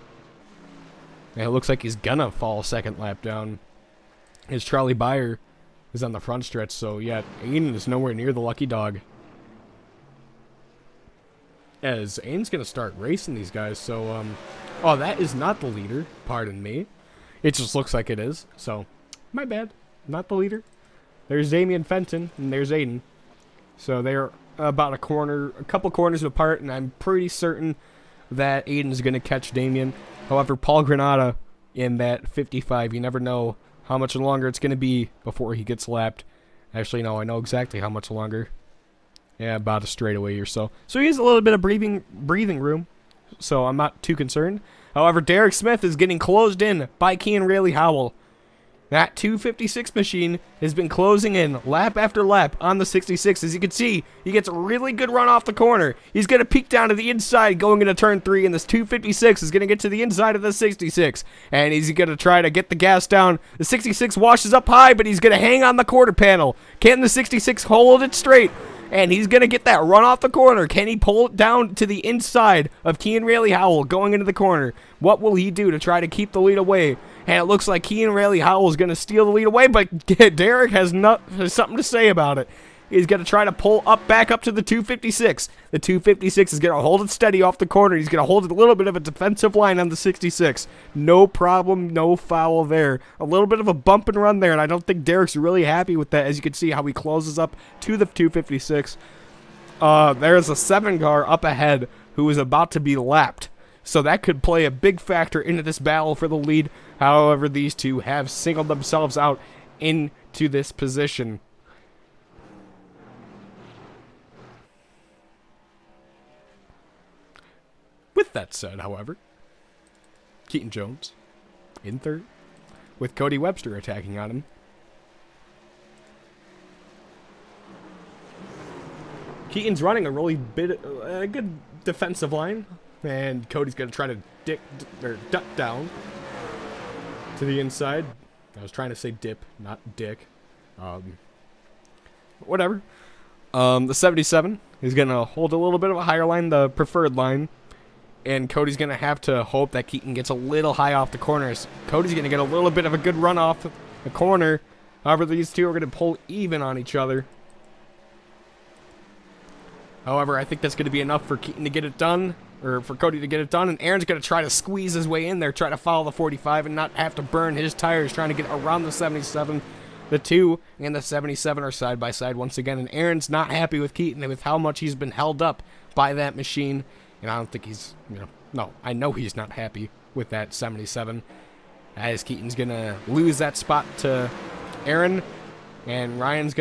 And it looks like he's going to fall a second lap down. As Charlie Byer is on the front stretch. So, yeah, Aiden is nowhere near the lucky dog. As Aiden's going to start racing these guys. So, oh, that is not the leader. Pardon me. It just looks like it is. So, my bad. Not the leader. There's Damien Fenton, and there's Aiden. So they're about a couple corners apart, and I'm pretty certain that Aiden's going to catch Damien. However, Paul Granada in that 55. You never know how much longer it's going to be before he gets lapped. Actually, no, I know exactly how much longer. Yeah, about a straightaway or so. So he has a little bit of breathing room, so I'm not too concerned. However, Derek Smith is getting closed in by Cian Rayleigh-Howell. That 256 machine has been closing in lap after lap on the 66. As you can see, he gets a really good run off the corner. He's going to peek down to the inside going into turn 3, and this 256 is going to get to the inside of the 66. And he's going to try to get the gas down. The 66 washes up high, but he's going to hang on the quarter panel. Can the 66 hold it straight? And he's going to get that run off the corner. Can he pull it down to the inside of Cian Rayleigh-Howell going into the corner? What will he do to try to keep the lead away? And it looks like Cian Rayleigh-Howell is going to steal the lead away, but Derek has something to say about it. He's going to try to pull back up to the 256. The 256 is going to hold it steady off the corner. He's going to hold it a little bit of a defensive line on the 66. No problem, no foul there. A little bit of a bump and run there, and I don't think Derek's really happy with that, as you can see how he closes up to the 256. There's a 7 car up ahead who is about to be lapped. So that could play a big factor into this battle for the lead. However, these two have singled themselves out into this position. With that said, however, Keaton Jones in third, with Cody Webster attacking on him. Keaton's running a really good defensive line, and Cody's going to try to duck down to the inside. I was trying to say dip, not dick. Whatever. The 77 is going to hold a little bit of a higher line, the preferred line. And Cody's going to have to hope that Keaton gets a little high off the corners. Cody's going to get a little bit of a good run off the corner. However, these two are going to pull even on each other. However, I think that's going to be enough for Keaton to get it done, or for Cody to get it done. And Aaron's going to try to squeeze his way in there, try to follow the 45 and not have to burn his tires trying to get around the 77. The 2 and the 77 are side by side once again. And Aaron's not happy with Keaton with how much he's been held up by that machine. And I don't think he's, I know he's not happy with that 77. As Keaton's going to lose that spot to Aaron. And Ryan's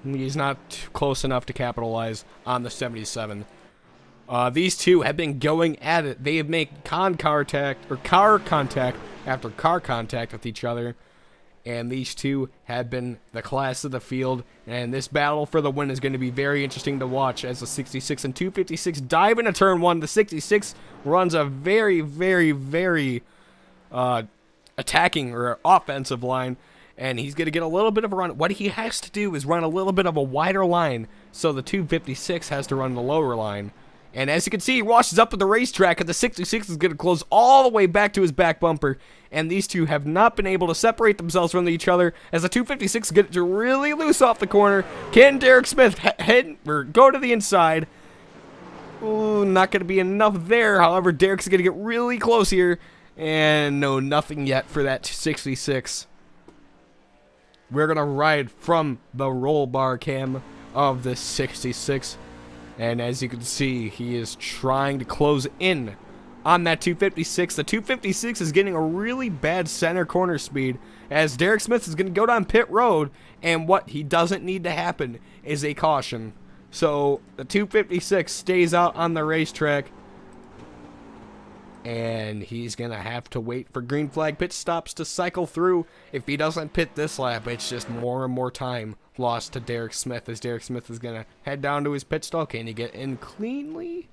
he's not close enough to capitalize on the 77. These two have been going at it. They have made car contact after car contact with each other. And these two have been the class of the field. And this battle for the win is going to be very interesting to watch as the 66 and 256 dive into turn 1. The 66 runs a very, very, very attacking or offensive line. And he's going to get a little bit of a run. What he has to do is run a little bit of a wider line. So the 256 has to run the lower line. And as you can see, he washes up at the racetrack, and the 66 is going to close all the way back to his back bumper. And these two have not been able to separate themselves from each other as the 256 gets really loose off the corner. Can Derek Smith go to the inside? Ooh, not going to be enough there. However, Derek's going to get really close here. And no, nothing yet for that 66. We're going to ride from the roll bar cam of the 66. And as you can see, he is trying to close in on that 256. The 256 is getting a really bad center corner speed as Derek Smith is going to go down pit road. And what he doesn't need to happen is a caution. So the 256 stays out on the racetrack. And he's going to have to wait for green flag pit stops to cycle through. If he doesn't pit this lap, it's just more and more time lost to Derek Smith, as Derek Smith is going to head down to his pit stall. Can he get in cleanly?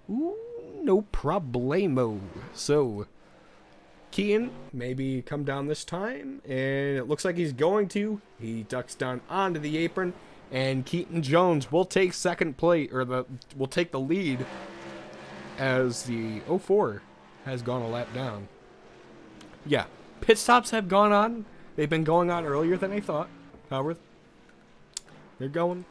Ooh, no problemo. So, Cian maybe come down this time, and it looks like he's going to. He ducks down onto the apron, and Keaton Jones will take second place, or will take the lead, as the 04 has gone a lap down. Yeah, pit stops have gone on. They've been going on earlier than I thought. However, they're going.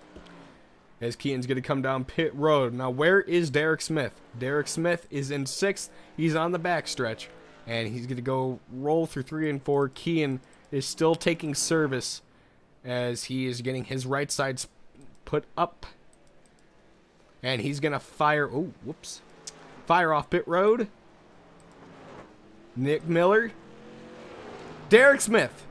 As Keaton's going to come down pit road. Now, where is Derek Smith? Derek Smith is in 6th. He's on the backstretch. And he's going to go roll through 3 and 4. Cian is still taking service as he is getting his right sides put up. And he's going to fire. Oh, whoops. Fire off pit road. Nick Miller Derek Smith.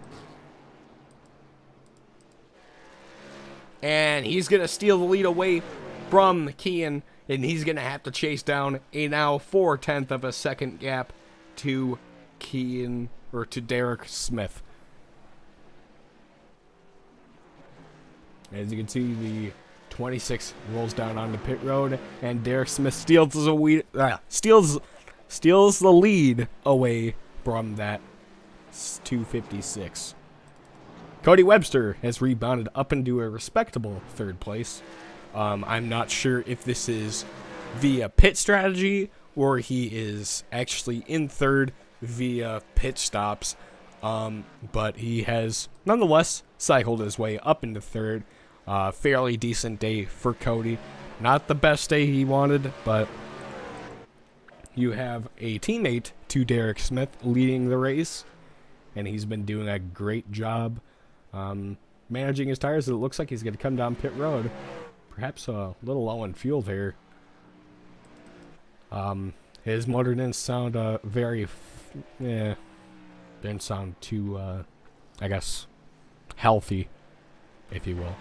And he's going to steal the lead away from Kean, and he's going to have to chase down a now 4/10 of a second gap to Kean, or to Derek Smith. As you can see, the 26 rolls down onto pit road, and Derek Smith steals the lead away from that 256. Cody Webster has rebounded up into a respectable third place. I'm not sure if this is via pit strategy or he is actually in third via pit stops. But he has nonetheless cycled his way up into third. Fairly decent day for Cody. Not the best day he wanted, but you have a teammate to Derek Smith leading the race, and he's been doing a great job managing his tires. It looks like he's going to come down pit road. Perhaps a little low on fuel there. His motor didn't sound didn't sound too, I guess, healthy, if you will.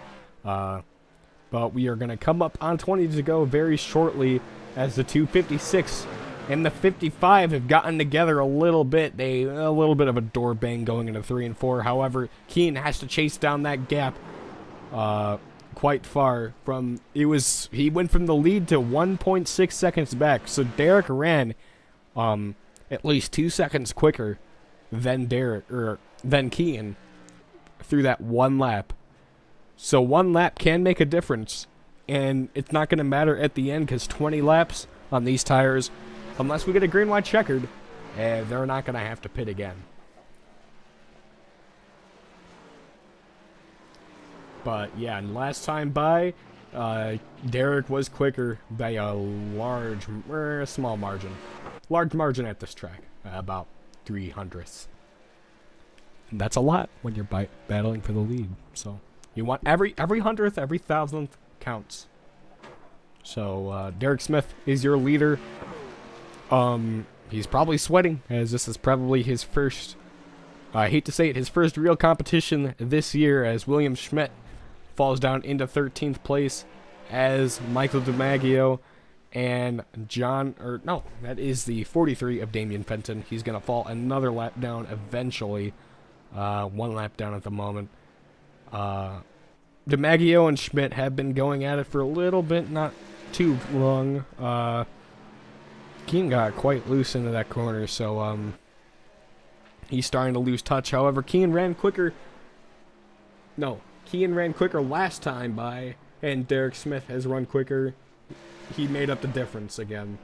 But we are going to come up on 20 to go very shortly, as the 256 and the 55 have gotten together a little bit. A little bit of a door bang going into 3 and 4. However, Kean has to chase down that gap quite far from. He went from the lead to 1.6 seconds back. So Derek ran at least 2 seconds quicker than Kean through that one lap. So one lap can make a difference, and it's not going to matter at the end, because 20 laps on these tires, unless we get a green, white, checkered, they're not going to have to pit again. But yeah, and last time by, Derek was quicker by a small margin. Large margin at this track, about 3/100ths. And that's a lot when you're battling for the lead. So you want every 100th, every 1,000th counts. So Derek Smith is your leader. He's probably sweating, as this is probably his first, I hate to say it, his first real competition this year, as William Schmidt falls down into 13th place, as Michael DiMaggio and that is the 43 of Damian Fenton. He's going to fall another lap down eventually. 1 lap down at the moment. DiMaggio and Schmidt have been going at it for a little bit, not too long. Kean got quite loose into that corner, so he's starting to lose touch. However, Kean ran quicker last time by, and Derek Smith has run quicker. He made up the difference again.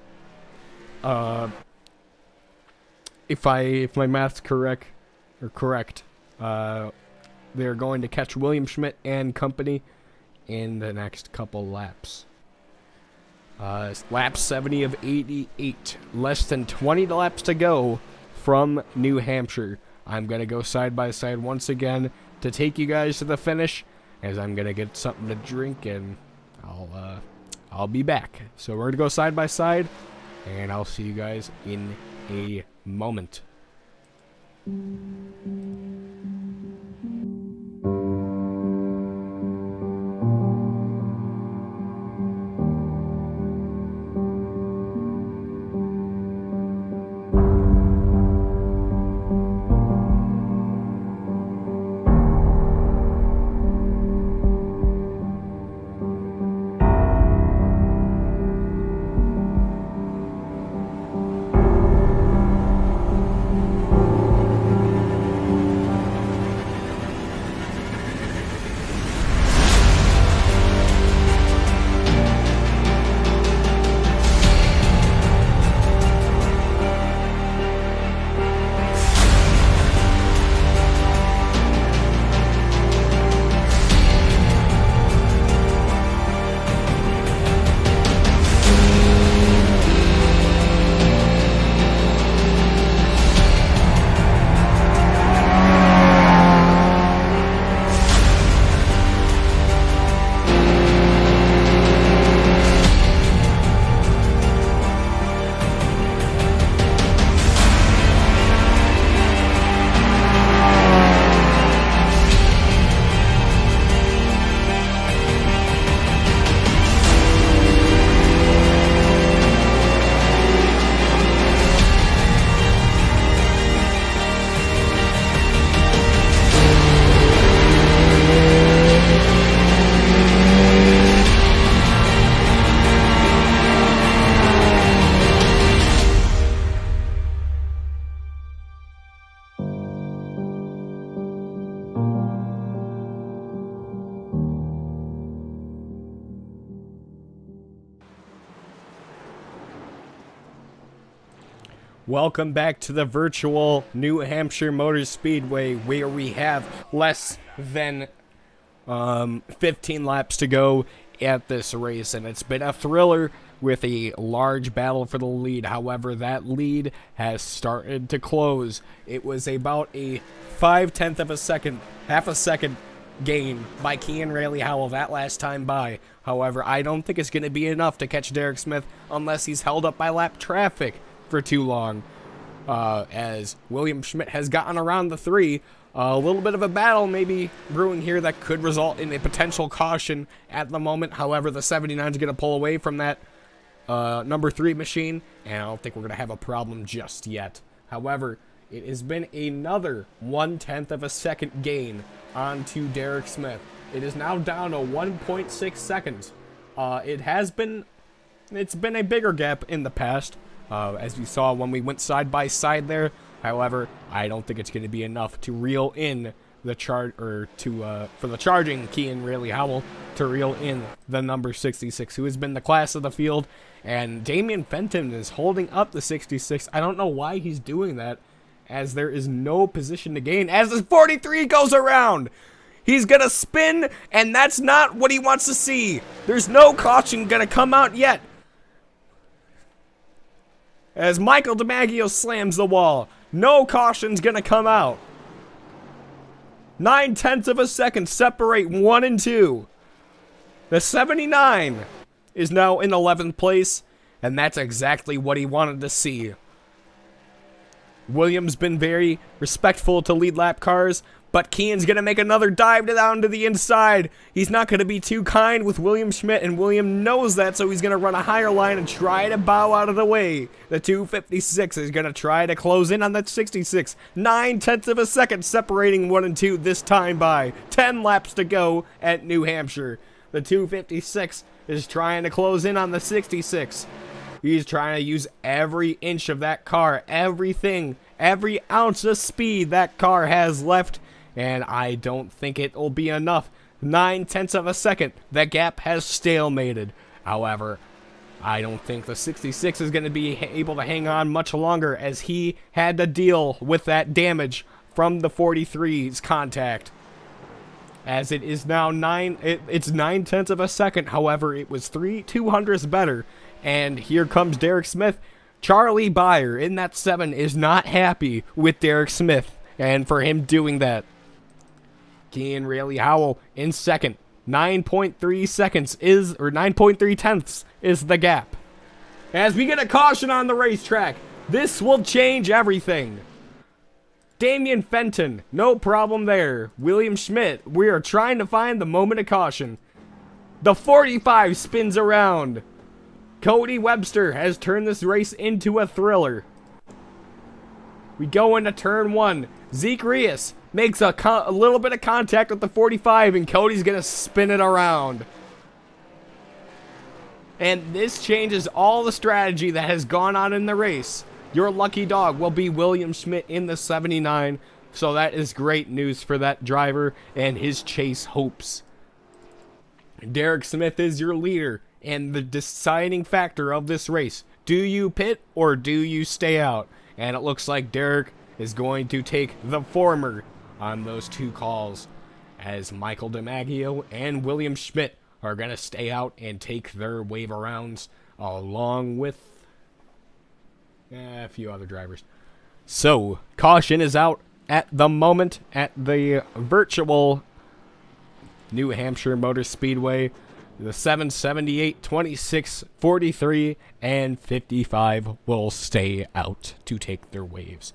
If my math's correct, they're going to catch William Schmidt and company in the next couple laps. Lap 70 of 88. Less than 20 laps to go from New Hampshire. I'm going to go side by side once again to take you guys to the finish, as I'm going to get something to drink, and I'll be back. So we're going to go side by side, and I'll see you guys in a moment. Welcome back to the virtual New Hampshire Motor Speedway, where we have less than 15 laps to go at this race, and it's been a thriller with a large battle for the lead. However, that lead has started to close. It was about a 0.5 of a second, half a second gain by Cian Rayleigh Howell that last time by. However, I don't think it's going to be enough to catch Derek Smith unless he's held up by lap traffic for too long, as William Schmidt has gotten around the 3. A little bit of a battle maybe brewing here that could result in a potential caution at the moment. However, the 79 is going to pull away from that number 3 machine, and I don't think we're going to have a problem just yet. However, it has been another 0.1 of a second gain onto Derek Smith. It is now down to 1.6 seconds. It's been a bigger gap in the past, as you saw when we went side by side there. However, I don't think it's going to be enough to reel in the for the charging Cian Rayleigh Howell to reel in the number 66, who has been the class of the field. And Damian Fenton is holding up the 66. I don't know why he's doing that, as there is no position to gain as the 43 goes around. He's going to spin, and that's not what he wants to see. There's no caution going to come out yet, as Michael DiMaggio slams the wall. No caution's going to come out. 0.9 of a second separate 1 and 2. The 79 is now in 11th place, and that's exactly what he wanted to see. Williams been very respectful to lead lap cars, but Cian's going to make another dive down to the inside. He's not going to be too kind with William Schmidt, and William knows that, so he's going to run a higher line and try to bow out of the way. The 256 is going to try to close in on that 66. 0.9 of a second separating 1 and 2 this time by. 10 laps to go at New Hampshire. The 256 is trying to close in on the 66. He's trying to use every inch of that car, everything, every ounce of speed that car has left, and I don't think it will be enough. 0.9 of a second. The gap has stalemated. However, I don't think the 66 is going to be able to hang on much longer, as he had to deal with that damage from the 43's contact. As it is now it's 0.9 of a second. However, it was 0.02 better. And here comes Derek Smith. Charlie Byer in that 7 is not happy with Derek Smith, and for him doing that. Cian Rayleigh Howell in second. 9.3 seconds is, or 9.3 tenths is the gap. As we get a caution on the racetrack, this will change everything. Damian Fenton, no problem there. William Schmidt, we are trying to find the moment of caution. The 45 spins around. Cody Webster has turned this race into a thriller. We go into turn 1. Zeke Reyes makes a little bit of contact with the 45, and Cody's going to spin it around. And this changes all the strategy that has gone on in the race. Your lucky dog will be William Schmidt in the 79, so that is great news for that driver and his chase hopes. Derek Smith is your leader and the deciding factor of this race. Do you pit or do you stay out? And it looks like Derek is going to take the former on those 2 calls, as Michael DiMaggio and William Schmidt are going to stay out and take their wave arounds, along with a few other drivers. So, caution is out at the moment at the virtual New Hampshire Motor Speedway. The 778, 26, 43, and 55 will stay out to take their waves.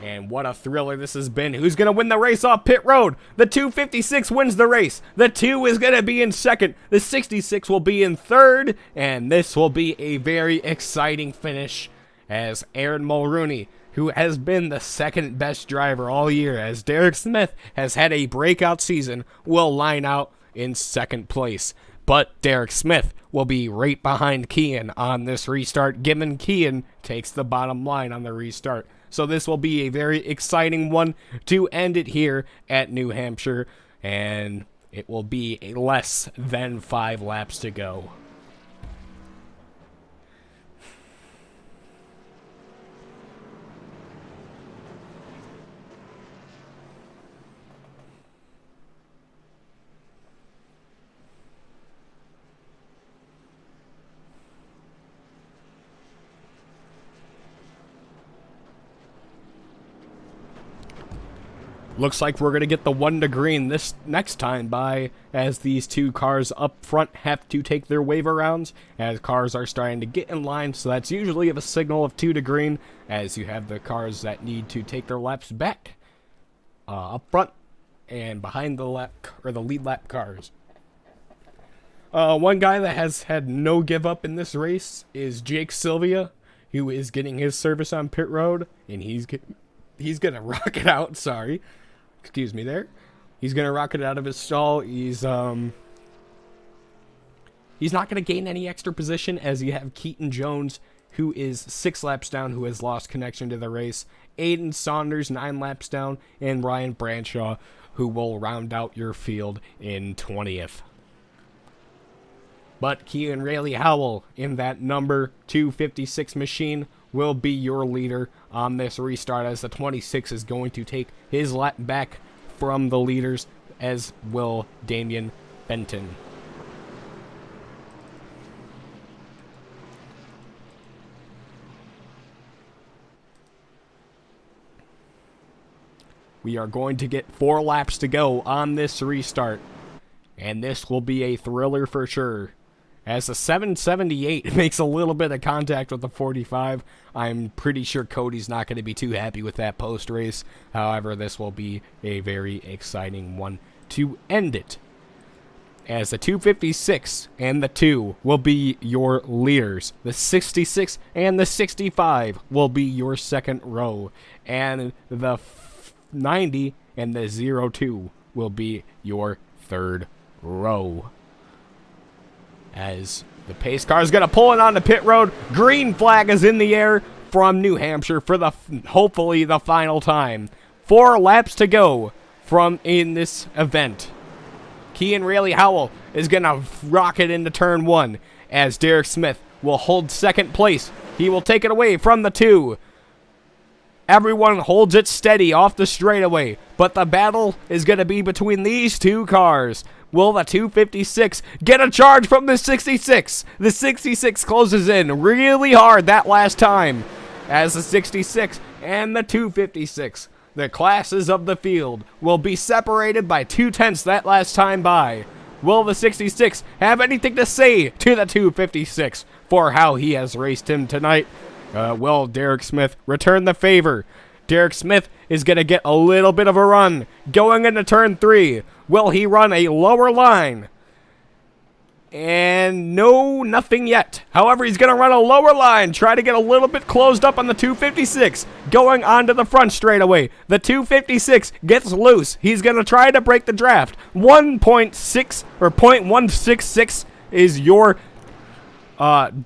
And what a thriller this has been. Who's going to win the race off pit road? The 256 wins the race. The 2 is going to be in second. The 66 will be in third. And this will be a very exciting finish, as Aaron Mulrooney, who has been the second best driver all year, as Derek Smith has had a breakout season, will line out in second place. But Derek Smith will be right behind Cian on this restart, given Cian takes the bottom line on the restart. So this will be a very exciting one to end it here at New Hampshire, and it will be less than 5 laps to go. Looks like we're going to get the 1 to green this next time by, as these two cars up front have to take their wave arounds, as cars are starting to get in line, so that's usually a signal of 2 to green, as you have the cars that need to take their laps back up front and behind the lead lap cars. One guy that has had no give up in this race is Jake Sylvia, who is getting his service on pit road, and he's gonna rock it out. Sorry, excuse me there. He's gonna rock it out of his stall. He's not gonna gain any extra position, as you have Keaton Jones, who is 6 laps down, who has lost connection to the race. Aiden Saunders 9 laps down, and Ryan Branshaw, who will round out your field in 20th. But Kean Rayleigh Howell in that number 256 machine will be your leader on this restart, as the 26 is going to take his lap back from the leaders, as will Damian Benton. We are going to get 4 laps to go on this restart, and this will be a thriller for sure. As the 778 makes a little bit of contact with the 45, I'm pretty sure Cody's not going to be too happy with that post-race. However, this will be a very exciting one to end it, as the 256 and the 2 will be your leaders. The 66 and the 65 will be your second row, and the 90 and the 02 will be your third row. As the pace car is going to pull it on the pit road, green flag is in the air from New Hampshire for hopefully the final time. 4 laps to go from in this event. Kean Rayleigh Howell is going to rock it into turn 1, as Derek Smith will hold second place. He will take it away from the 2. Everyone holds it steady off the straightaway, but the battle is going to be between these two cars. Will the 256 get a charge from the 66? The 66 closes in really hard that last time, as the 66 and the 256, the classes of the field, will be separated by 2/10 that last time by. Will the 66 have anything to say to the 256 for how he has raced him tonight? Will Derek Smith return the favor? Derek Smith is going to get a little bit of a run going into turn 3. Will he run a lower line? And no, nothing yet. However, he's going to run a lower line, try to get a little bit closed up on the 256, going onto the front straightaway. The 256 gets loose. He's going to try to break the draft. 1.6 or 0.166 is your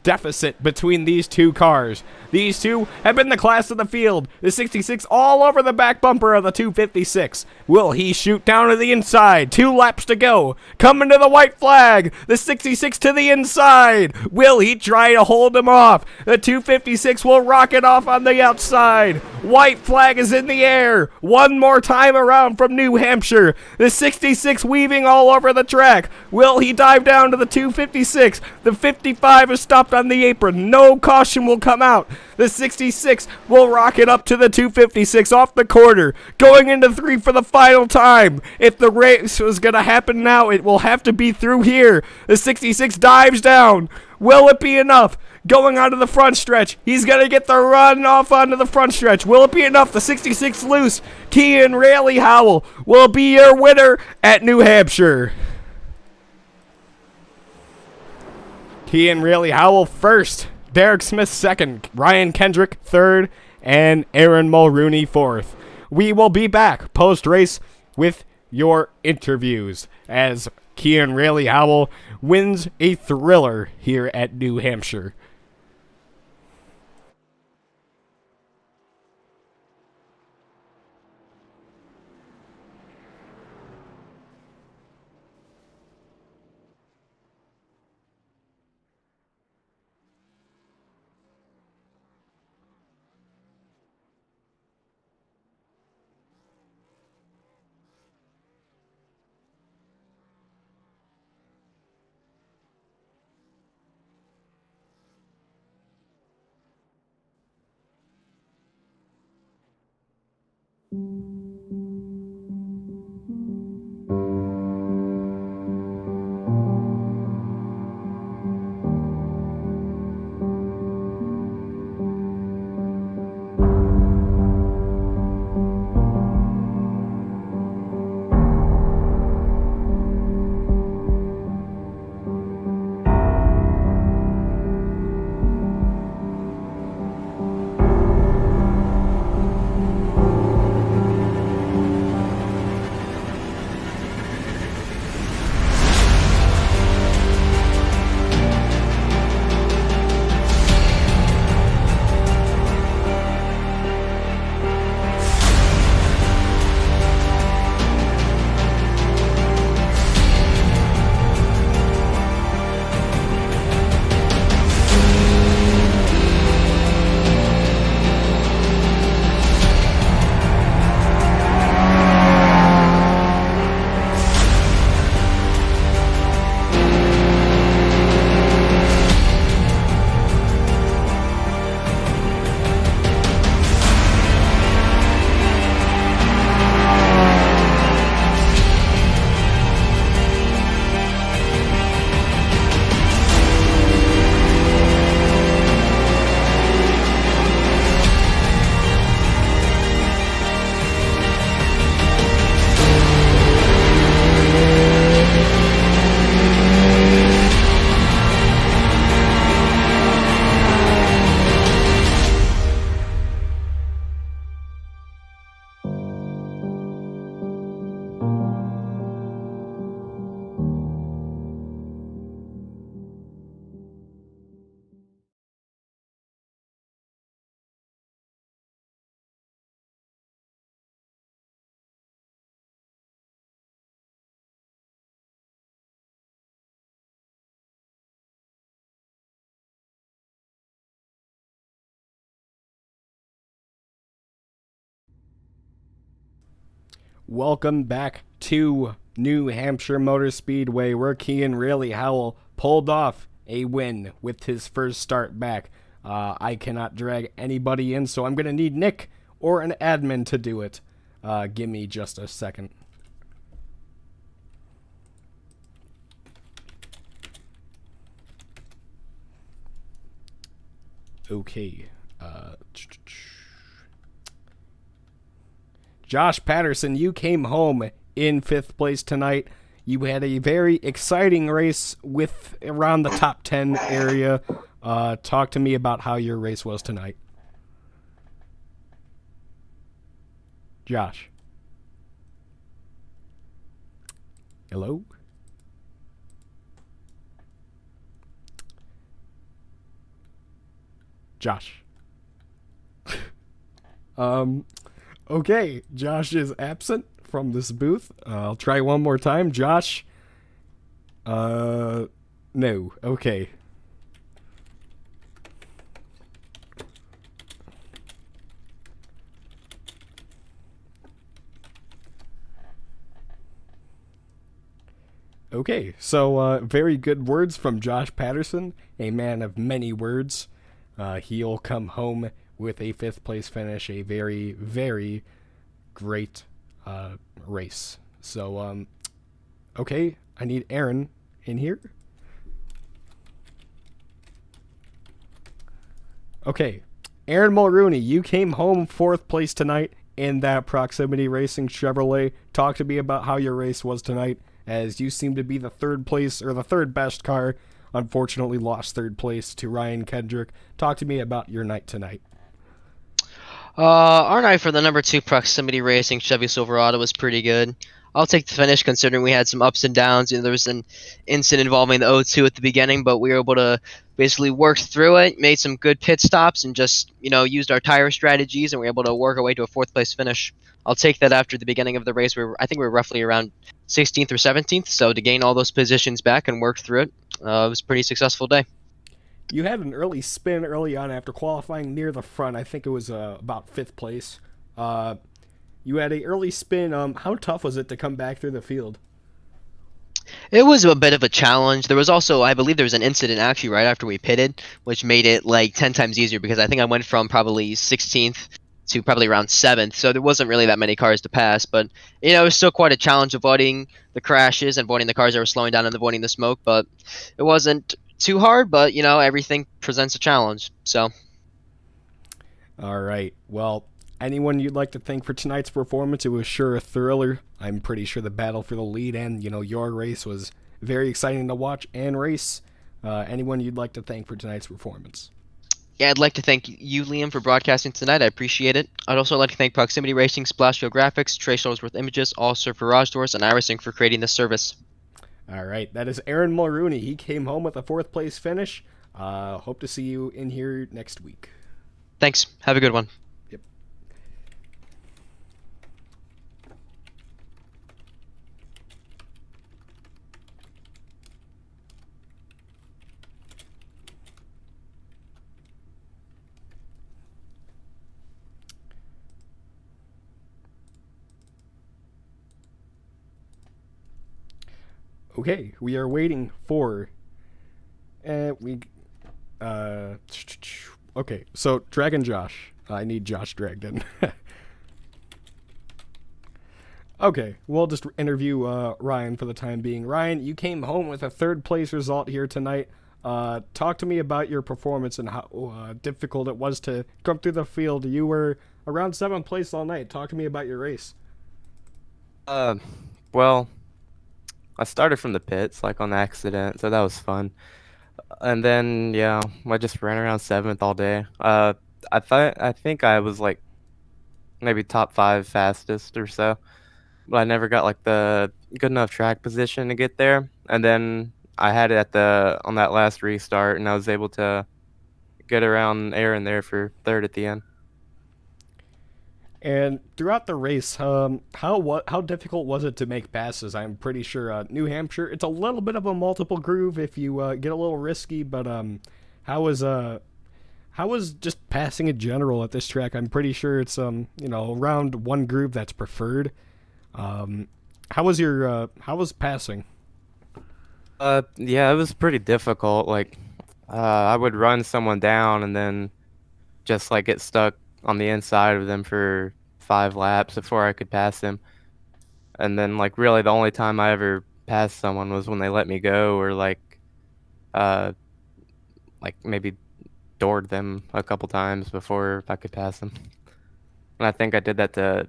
deficit between these two cars. These two have been the class of the field. The 66 all over the back bumper of the 256. Will he shoot down to the inside? 2 laps to go. Coming to the white flag. The 66 to the inside. Will he try to hold him off? The 256 will rocket off on the outside. White flag is in the air. One more time around from New Hampshire. The 66 weaving all over the track. Will he dive down to the 256? The 55 is stopped on the apron. No caution will come out. The 66 will rocket up to the 256 off the corner, going into 3 for the final time. If the race was going to happen now, it will have to be through here. The 66 dives down. Will it be enough? Going onto the front stretch. He's going to get the run off onto the front stretch. Will it be enough? The 66 loose. Kean Rayleigh Howell will be your winner at New Hampshire. Kean Rayleigh Howell first. Derek Smith second, Ryan Kendrick third, and Aaron Mulrooney fourth. We will be back post-race with your interviews as Kean Rayleigh Howell wins a thriller here at New Hampshire. Welcome back to New Hampshire Motor Speedway, where Kean Riley Howell pulled off a win with his first start back. I cannot drag anybody in, so I'm going to need Nick or an admin to do it. Give me just a second. Okay. Josh Patterson, you came home in 5th place tonight. You had a very exciting race with around the top 10 area. Talk to me about how your race was tonight. Josh. Hello? Josh. Okay, Josh is absent from this booth. I'll try one more time. Josh. No. Okay. Okay, so very good words from Josh Patterson, a man of many words. He'll come home with a 5th place finish, a very, very great race. So, okay, I need Aaron in here. Okay, Aaron Mulrooney, you came home 4th place tonight in that Proximity Racing Chevrolet. Talk to me about how your race was tonight, as you seem to be the 3rd place, or the 3rd best car. Unfortunately lost 3rd place to Ryan Kendrick. Talk to me about your night tonight. Our night for the number 2 Proximity Racing Chevy Silverado was pretty good. I'll take the finish considering we had some ups and downs. There was an incident involving the O2 at the beginning, but we were able to basically work through it, made some good pit stops, and just, used our tire strategies, and we were able to work our way to a 4th place finish. I'll take that after the beginning of the race. I think we were roughly around 16th or 17th, so to gain all those positions back and work through it, it was a pretty successful day. You had an early spin early on after qualifying near the front. I think it was about 5th place. You had an early spin. How tough was it to come back through the field? It was a bit of a challenge. There was also, I believe there was an incident actually right after we pitted, which made it like 10 times easier because I think I went from probably 16th to probably around 7th, so there wasn't really that many cars to pass, but it was still quite a challenge avoiding the crashes and avoiding the cars that were slowing down and avoiding the smoke, but it wasn't too hard, but everything presents a challenge. So all right, well, anyone you'd like to thank for tonight's performance? It was sure a thriller. I'm pretty sure the battle for the lead and your race was very exciting to watch and race. Anyone you'd like to thank for tonight's performance? Yeah, I'd like to thank you, Liam, for broadcasting tonight. I appreciate it. I'd also like to thank Proximity Racing, Splashfield Graphics, Trey Shuttlesworth Images, All Surf Garage Doors, and iRacing for creating this service. All right, that is Aaron Mulrooney. He came home with a 4th place finish. Hope to see you in here next week. Thanks. Have a good one. Yep. Okay, we are waiting for okay, so Dragon Josh. I need Josh dragged in. Okay, we'll just interview Ryan for the time being. Ryan, you came home with a 3rd place result here tonight. Talk to me about your performance and how difficult it was to come through the field. You were around 7th place all night. Talk to me about your race. Well, I started from the pits, like on accident, so that was fun. And then, yeah, I just ran around 7th all day. I think I was like maybe top 5 fastest or so, but I never got like the good enough track position to get there. And then I had it on that last restart, and I was able to get around Aaron there for 3rd at the end. And throughout the race, how difficult was it to make passes? I'm pretty sure New Hampshire, it's a little bit of a multiple groove if you get a little risky, but how was just passing in general at this track? I'm pretty sure it's around one groove that's preferred. How was your how was passing? Yeah, it was pretty difficult. Like, I would run someone down and then just like get stuck on the inside of them for 5 laps before I could pass them. And then like really the only time I ever passed someone was when they let me go or uh like maybe doored them a couple times before I could pass them. And I think I did that to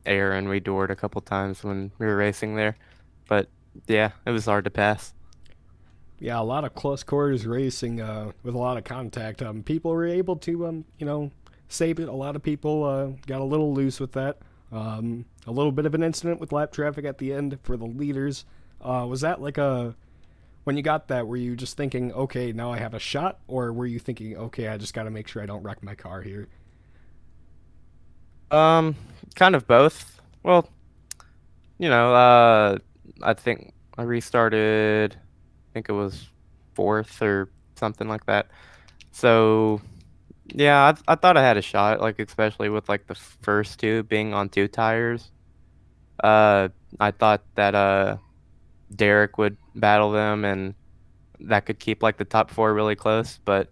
Aaron. We doored a couple times when we were racing there. But yeah, it was hard to pass. Yeah, a lot of close quarters racing with a lot of contact. People were able to, save it. A lot of people got a little loose with that. A little bit of an incident with lap traffic at the end for the leaders. Was that like when you got that, were you just thinking, okay, now I have a shot? Or were you thinking, okay, I just got to make sure I don't wreck my car here? Kind of both. Well, I think I restarted, I think it was fourth or something like that. So, yeah, I thought I had a shot, like especially with like the first two being on 2 tires. I thought that Derek would battle them and that could keep like the top four really close, but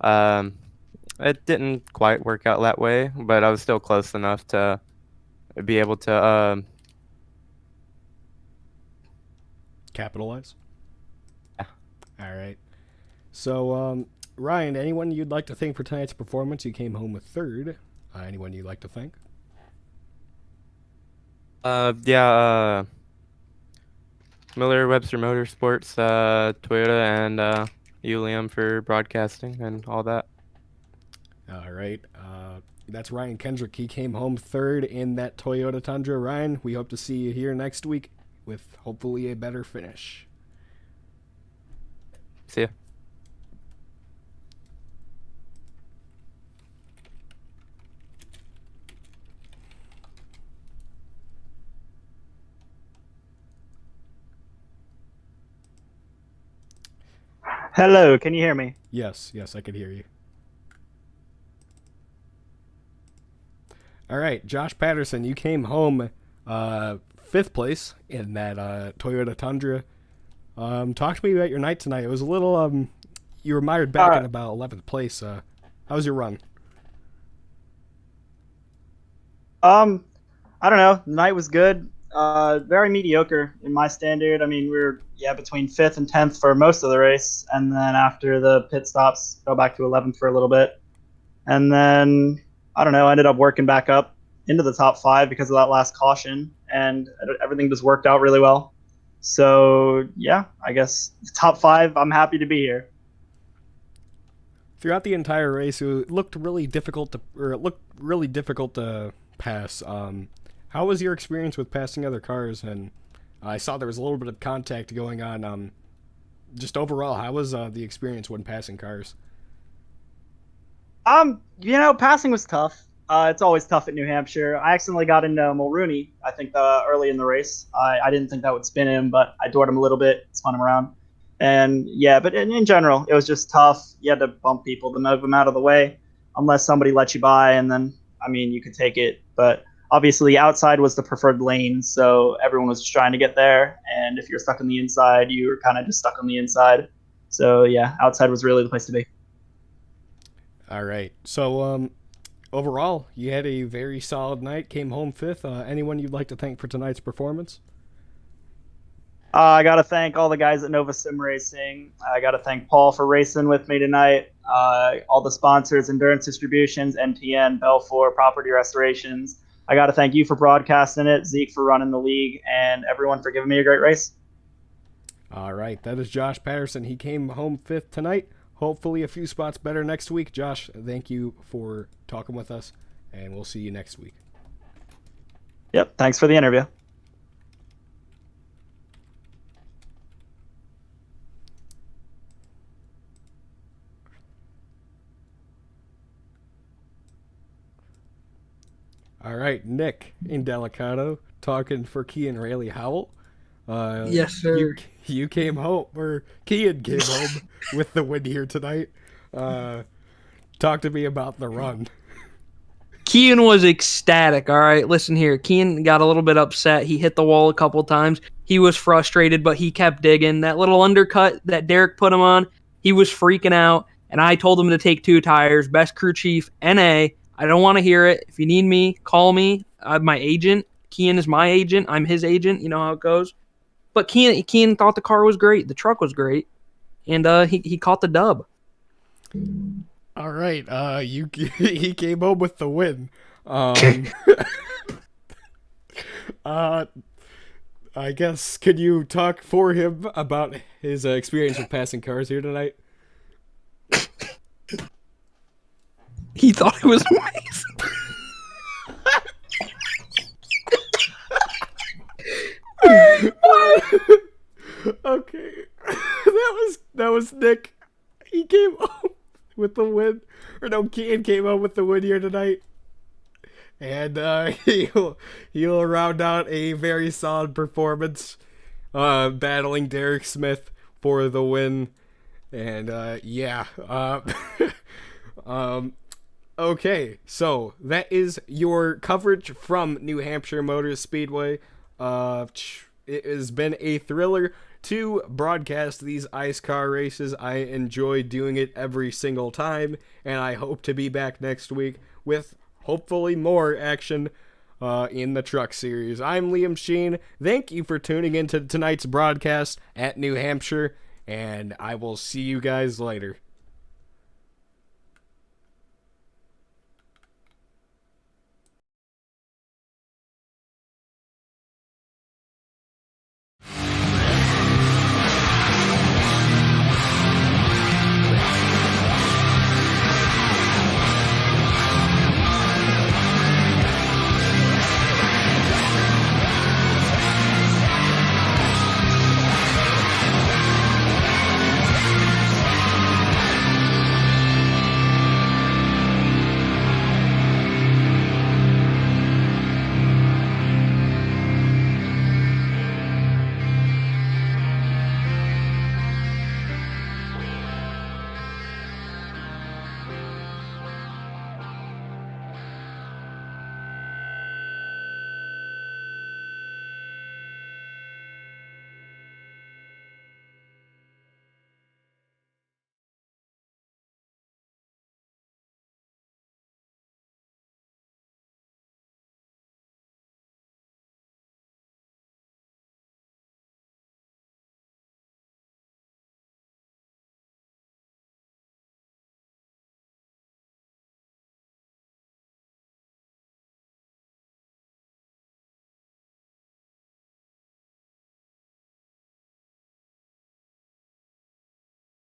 um, it didn't quite work out that way. But I was still close enough to be able to Capitalize? Yeah. All right. So, Ryan, anyone you'd like to thank for tonight's performance? You came home with third. Anyone you'd like to thank? Yeah, Miller Webster Motorsports, Toyota, and Ulium for broadcasting and all that. All right. That's Ryan Kendrick. He came home third in that Toyota Tundra. Ryan, we hope to see you here next week with hopefully a better finish. See ya. Hello, can you hear me? Yes, I could hear you. All right, Josh Patterson, you came home fifth place in that Toyota Tundra. Talk to me about your night tonight. It was a little, you were mired back in about 11th place. How was your run? I don't know. The night was good. Very mediocre in my standard. I mean, we were between 5th and 10th for most of the race, and then after the pit stops, go back to 11th for a little bit, and then I don't know. I ended up working back up into the top 5 because of that last caution, and everything just worked out really well. So yeah, I guess top 5. I'm happy to be here. Throughout the entire race, it looked really difficult to pass. How was your experience with passing other cars? And I saw there was a little bit of contact going on. Just overall, how was the experience when passing cars? Passing was tough. It's always tough at New Hampshire. I accidentally got into Mulrooney, I think, early in the race. I didn't think that would spin him, but I doored him a little bit, spun him around. And yeah, but in general, it was just tough. You had to bump people to move them out of the way, unless somebody let you by, and then, I mean, you could take it. But obviously, outside was the preferred lane, so everyone was just trying to get there. And if you're stuck on the inside, you were kind of just stuck on the inside. So yeah, outside was really the place to be. All right. So overall, you had a very solid night. Came home fifth. Anyone you'd like to thank for tonight's performance? I got to thank all the guys at Nova Sim Racing. I got to thank Paul for racing with me tonight. All the sponsors, Endurance Distributions, NTN, Belfour, Property Restorations. I got to thank you for broadcasting it, Zeke for running the league, and everyone for giving me a great race. All right. That is Josh Patterson. He came home fifth tonight. Hopefully a few spots better next week. Josh, thank you for talking with us, and we'll see you next week. Yep. Thanks for the interview. All right, Nick in Delicado talking for Kean Rayleigh Howell. Yes, sir. You came home, or Kean came home with the win here tonight. Talk to me about the run. Kean was ecstatic. All right, listen here. Kean got a little bit upset. He hit the wall a couple times. He was frustrated, but he kept digging. That little undercut that Derek put him on, he was freaking out. And I told him to take 2 tires. Best crew chief, NA. I don't want to hear it. If you need me, call me. I'm my agent. Kean is my agent. I'm his agent. You know how it goes. But Kean thought the car was great. The truck was great. And he caught the dub. All right, he came home with the win. I guess, could you talk for him about his experience with passing cars here tonight? He thought it was amazing. Okay, that was Nick. He came home with the win, or no, Kean came home with the win here tonight, and he'll round out a very solid performance, battling Derek Smith for the win, and okay, so that is your coverage from New Hampshire Motor Speedway. It has been a thriller to broadcast these iSCAR races. I enjoy doing it every single time, and I hope to be back next week with hopefully more action in the truck series. I'm Liam Sheen. Thank you for tuning into tonight's broadcast at New Hampshire, and I will see you guys later.